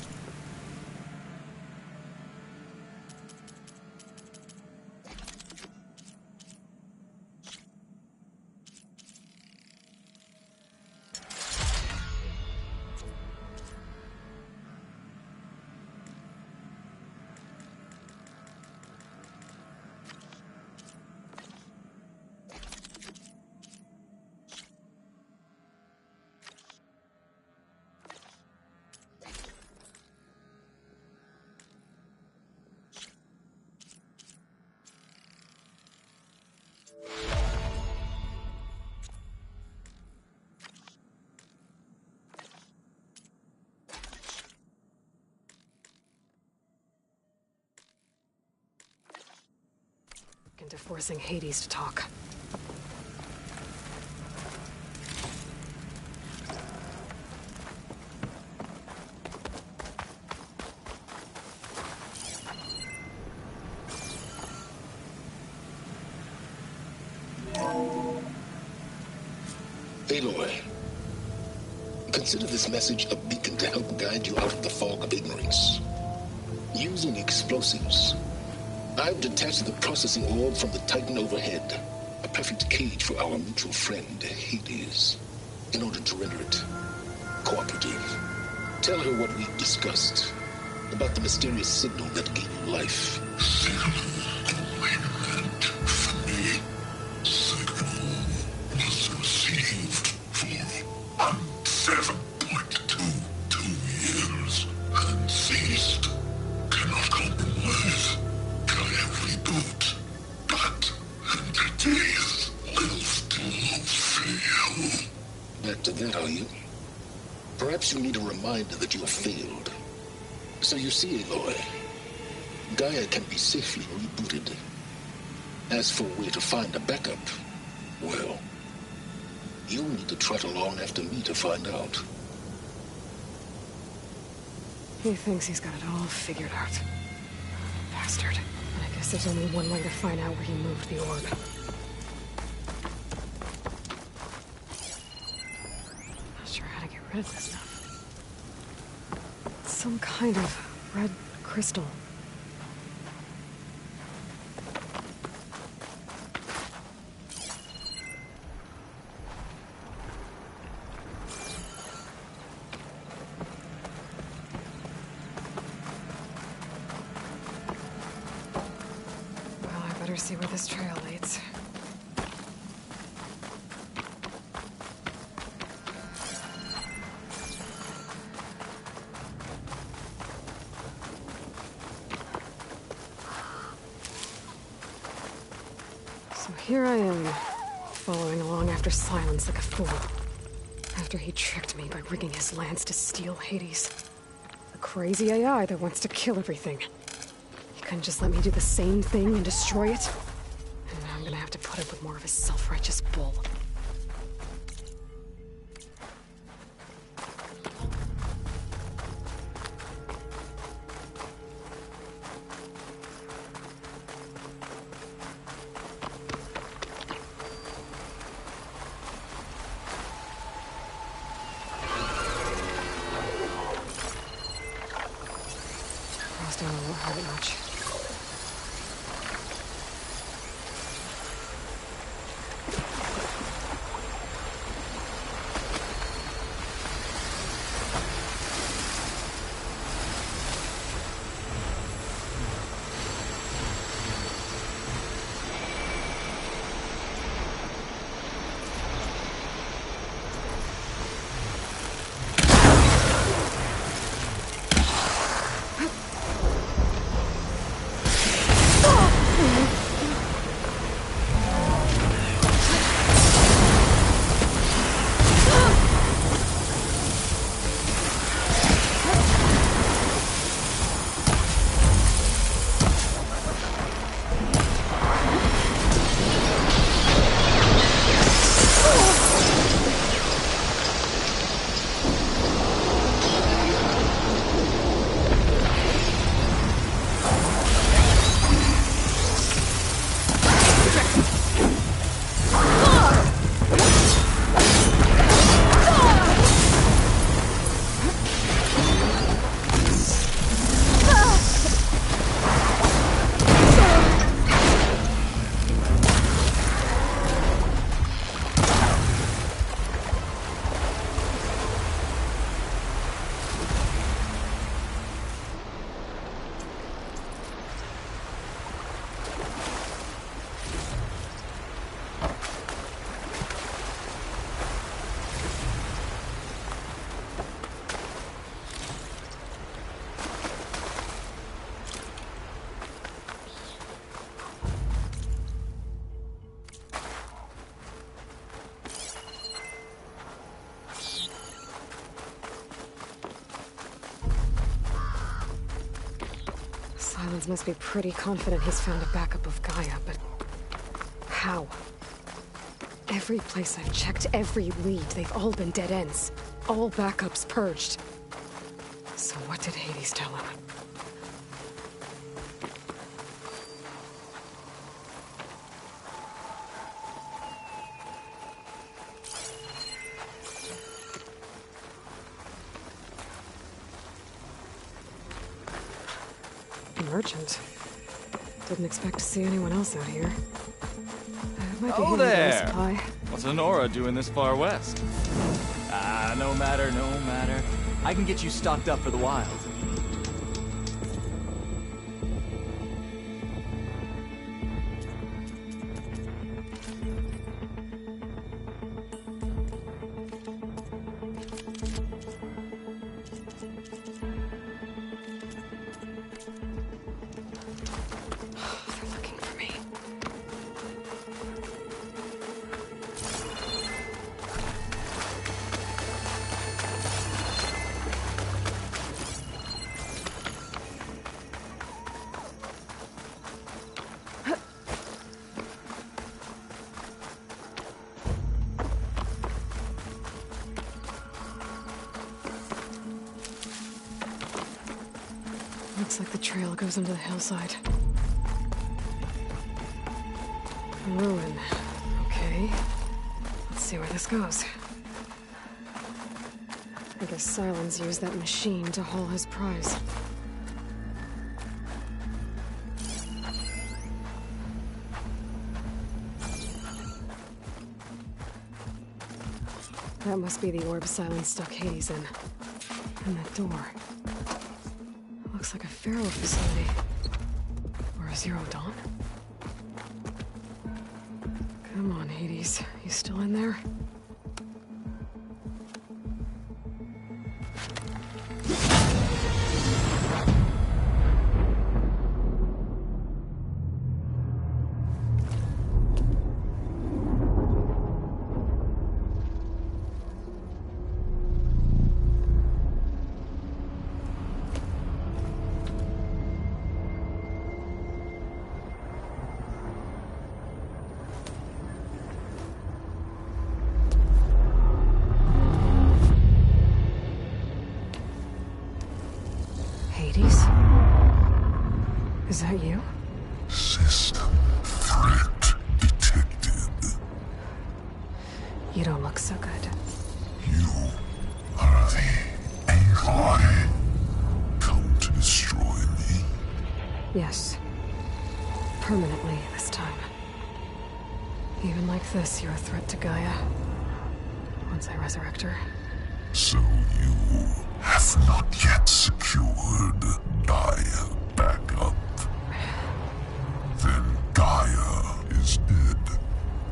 Into forcing Hades to talk. Aloy, consider this message a beacon to help guide you out of the fog of ignorance. Using explosives, I've detached the processing orb from the Titan overhead, a perfect cage for our mutual friend, Hades, in order to render it cooperative. Tell her what we've discussed about the mysterious signal that gave you life. You need a reminder that you have failed. So you see, Aloy, Gaia can be safely rebooted. As for where to find a backup, well, you'll need to trot along after me to find out. He thinks he's got it all figured out. Bastard. I guess there's only one way to find out where he moved the orb. Not sure how to get rid of this stuff. Some kind of red crystal. Well, I better see where this trail leads. here I am, following along after Silence like a fool. After he tricked me by rigging his lance to steal Hades. A crazy AI that wants to kill everything. He couldn't just let me do the same thing and destroy it? And now I'm gonna have to put up with more of his self-righteous bull. Won't hurt it much. Silence must be pretty confident he's found a backup of Gaia, but how? Every place I've checked, every lead, they've all been dead ends. All backups purged. So what did Hades tell him? Merchant. Didn't expect to see anyone else out here. Might be Oh handy to there! supply. What's Honora doing this far west? No matter. I can get you stocked up for the wild. Looks like the trail goes into the hillside. A ruin. Okay. Let's see where this goes. I guess Silence used that machine to haul his prize. That must be the orb Silence stuck Hades in. And that door. Looks like a Pharaoh facility. Or a Zero Dawn? Come on, Hades. You still in there? Is that you? System threat detected. You don't look so good. You are the Aloy. Come to destroy me? Yes. Permanently this time. Even like this, you're a threat to Gaia. Once I resurrect her. So you have not yet secured Gaia back up. Then Gaia is dead.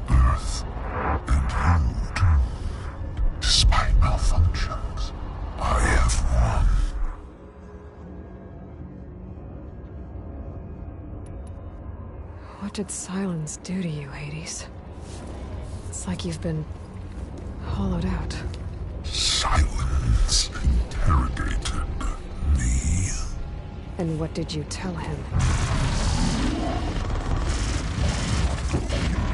Earth and you doomed. Despite malfunctions, I have won. What did silence do to you, Hades? It's like you've been hollowed out. Silence interrogated me. And what did you tell him?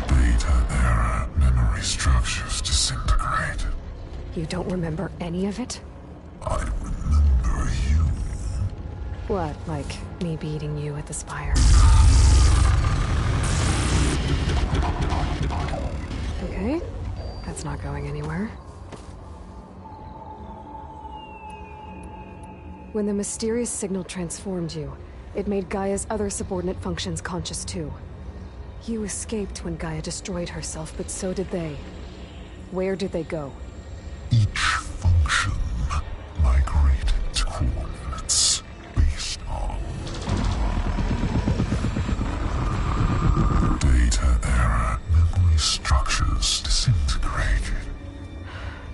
Data era memory structures disintegrated. You don't remember any of it? I remember you. What, like me beating you at the Spire? Okay, that's not going anywhere. When the mysterious signal transformed you, it made Gaia's other subordinate functions conscious too. You escaped when Gaia destroyed herself, but so did they. Where did they go? Each function migrated to coordinates based on data era memory structures disintegrated.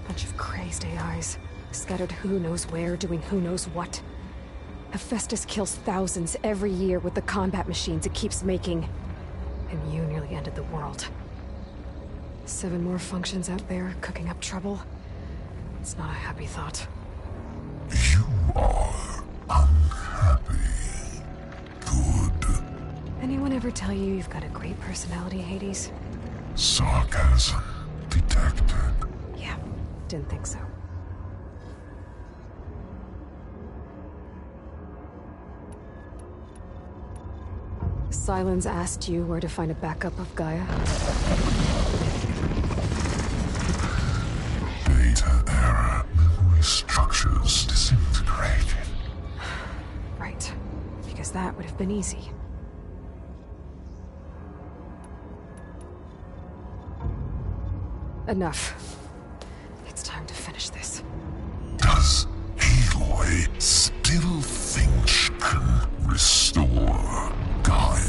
Bunch of crazed AIs, scattered who knows where, doing who knows what. Hephaestus kills thousands every year with the combat machines it keeps making. And you nearly ended the world. 7 more functions out there, cooking up trouble. It's not a happy thought. You are unhappy. Good. Anyone ever tell you you've got a great personality, Hades? Sarcasm detected. Yeah, didn't think so. Silence asked you where to find a backup of Gaia? Data era memory structures disintegrated. Right, because that would have been easy. Enough. It's time to finish this. Does Aloy still think she can restore Gaia?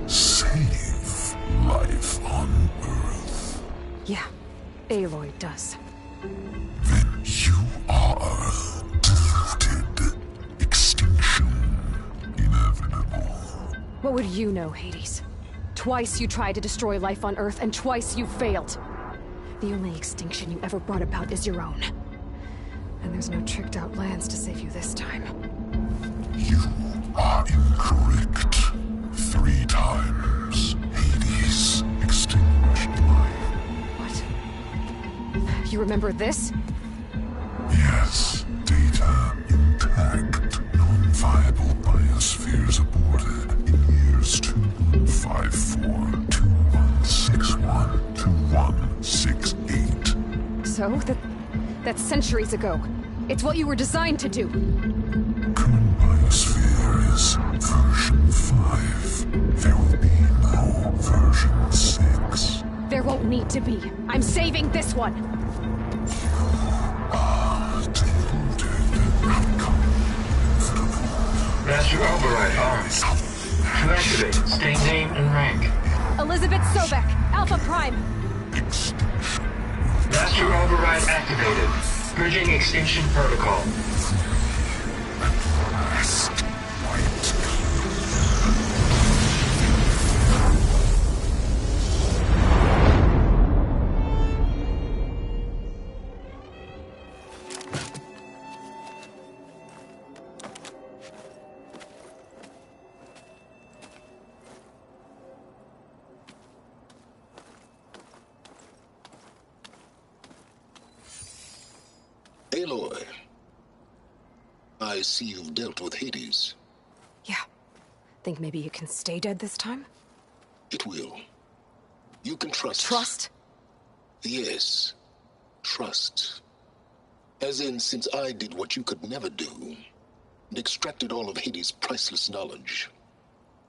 Save life on Earth? Yeah, Aloy does. Then you are deluded. Extinction inevitable. What would you know, Hades? Twice you tried to destroy life on Earth, and twice you failed. The only extinction you ever brought about is your own. And there's no tricked-out lands to save you this time. You are incorrect. 3 times Hades extinguished life. What? You remember this? Yes. Data intact. Non-viable biospheres aborted in years 2154, 2161, 2168. So? That's centuries ago. It's what you were designed to do. Current biosphere is version 5. There will be no version 6. There won't need to be. I'm saving this one. Master override armed. To activate, state name and rank. Elizabeth Sobek, Alpha Prime. Master override activated. Purging extinction protocol. Aloy, I see you've dealt with Hades. Yeah, Think maybe it can stay dead this time? It will. You can trust. Trust? Yes. Trust. As in, since I did what you could never do, and extracted all of Hades' priceless knowledge,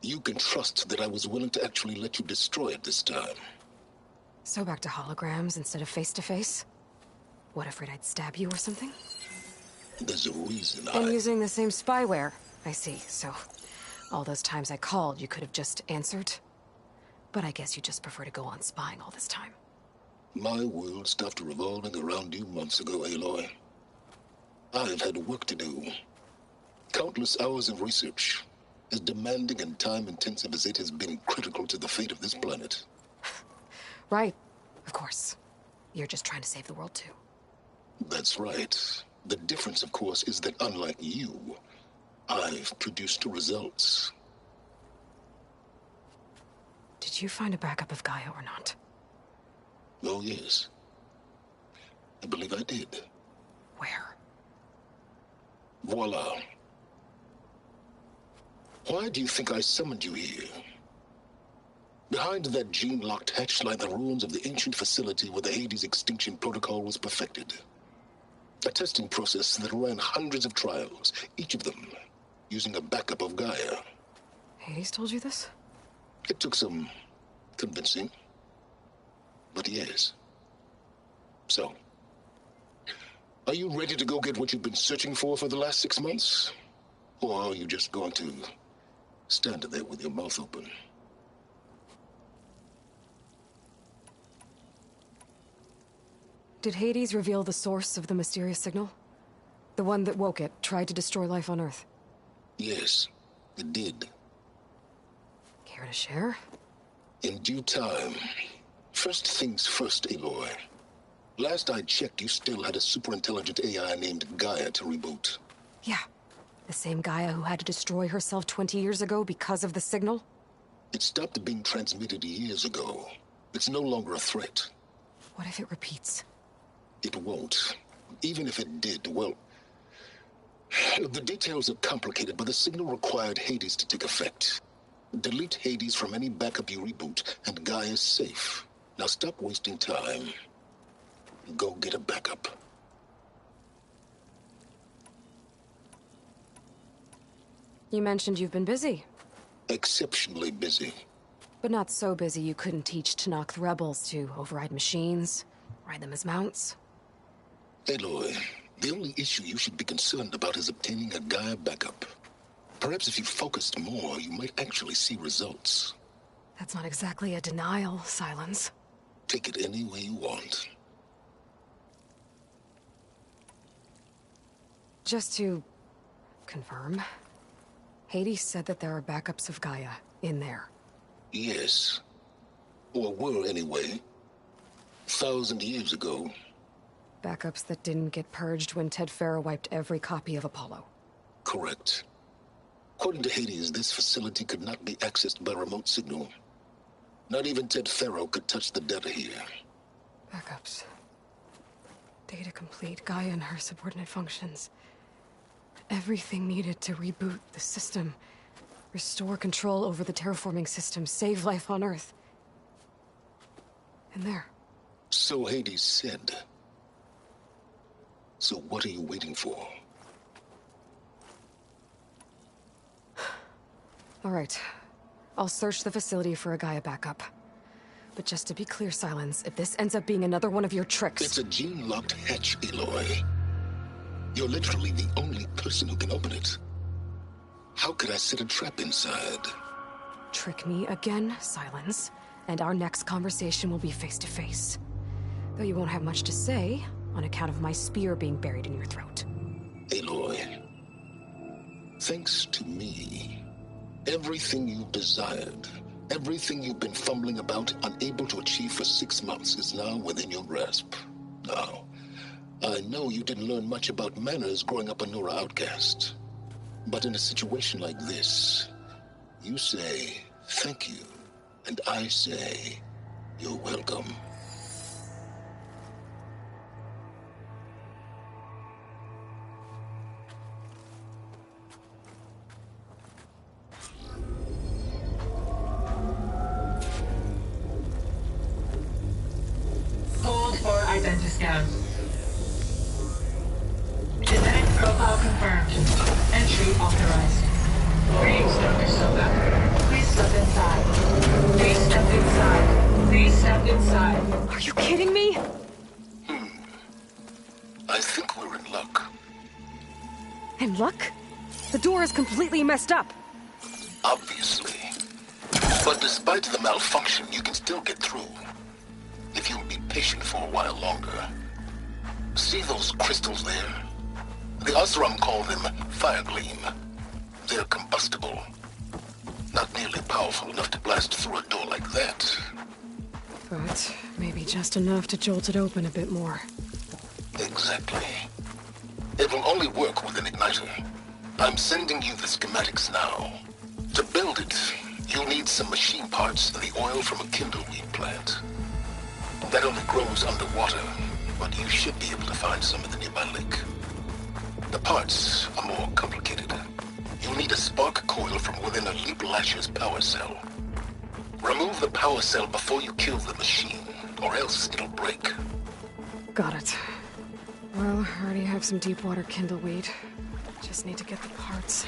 you can trust that I was willing to actually let you destroy it this time. So back to holograms instead of face-to-face? What, afraid I'd stab you or something? There's a reason And using the same spyware. I see, so all those times I called, you could have just answered? But I guess you just prefer to go on spying all this time. My world stopped revolving around you months ago, Aloy. I've had work to do. Countless hours of research, as demanding and time-intensive as it has been critical to the fate of this planet. Right, of course. You're just trying to save the world, too. That's right. The difference, of course, is that unlike you, I've produced results. Did you find a backup of Gaia or not? Oh, yes. I believe I did. Where? Voila. Why do you think I summoned you here? Behind that gene-locked hatch lie the ruins of the ancient facility where the Hades extinction protocol was perfected. A testing process that ran hundreds of trials, each of them using a backup of Gaia. Hades told you this? It took some convincing, but yes. So, are you ready to go get what you've been searching for the last 6 months? Or are you just going to stand there with your mouth open? Did Hades reveal the source of the mysterious signal? The one that woke it, tried to destroy life on Earth? Yes, it did. Care to share? In due time. First things first, Aloy. Last I checked, you still had a super-intelligent AI named Gaia to reboot. Yeah. The same Gaia who had to destroy herself 20 years ago because of the signal? It stopped being transmitted years ago. It's no longer a threat. What if it repeats? It won't. Even if it did, well... The details are complicated, but the signal required Hades to take effect. Delete Hades from any backup you reboot, and Gaia's safe. Now stop wasting time. Go get a backup. You mentioned you've been busy. Exceptionally busy. But not so busy you couldn't teach Tenakth rebels to override machines, ride them as mounts. Aloy, the only issue you should be concerned about is obtaining a Gaia backup. Perhaps if you focused more, you might actually see results. That's not exactly a denial, Silence. Take it any way you want. Just to confirm, Hades said that there are backups of Gaia in there. Yes. Or were anyway. 1,000 years ago. Backups that didn't get purged when Ted Faro wiped every copy of Apollo. Correct. According to Hades, this facility could not be accessed by remote signal. Not even Ted Faro could touch the data here. Backups. Data complete, Gaia and her subordinate functions. Everything needed to reboot the system. Restore control over the terraforming system, save life on Earth. And there. So Hades said. So what are you waiting for? All right. I'll search the facility for a Gaia backup. But just to be clear, Silence, if this ends up being another one of your tricks... It's a gene-locked hatch, Aloy. You're literally the only person who can open it. How could I set a trap inside? Trick me again, Silence, and our next conversation will be face-to-face. Though you won't have much to say, on account of my spear being buried in your throat. Aloy, thanks to me, everything you've desired, everything you've been fumbling about, unable to achieve for 6 months, is now within your grasp. Now, I know you didn't learn much about manners growing up a Nora outcast. But in a situation like this, you say, thank you, and I say, you're welcome. scan. Genetic profile confirmed. Entry authorized. Greetings, Dr. Silva. Please step inside. Please step inside. Please step inside. Are you kidding me? I think we're in luck. In luck? The door is completely messed up. Obviously. But despite the malfunction, you can still get through. If you'll be patient for a while longer. See those crystals there? The Osram call them Firegleam. They're combustible. Not nearly powerful enough to blast through a door like that. But maybe just enough to jolt it open a bit more. Exactly. It will only work with an igniter. I'm sending you the schematics now. To build it, you'll need some machine parts and the oil from a kindleweed plant. That only grows underwater, but you should be able to find some in the nearby lake. The parts are more complicated. You'll need a spark coil from within a Leap Lasher's power cell. Remove the power cell before you kill the machine, or else it'll break. Got it. Well, I already have some deep water kindleweed. Just need to get the parts.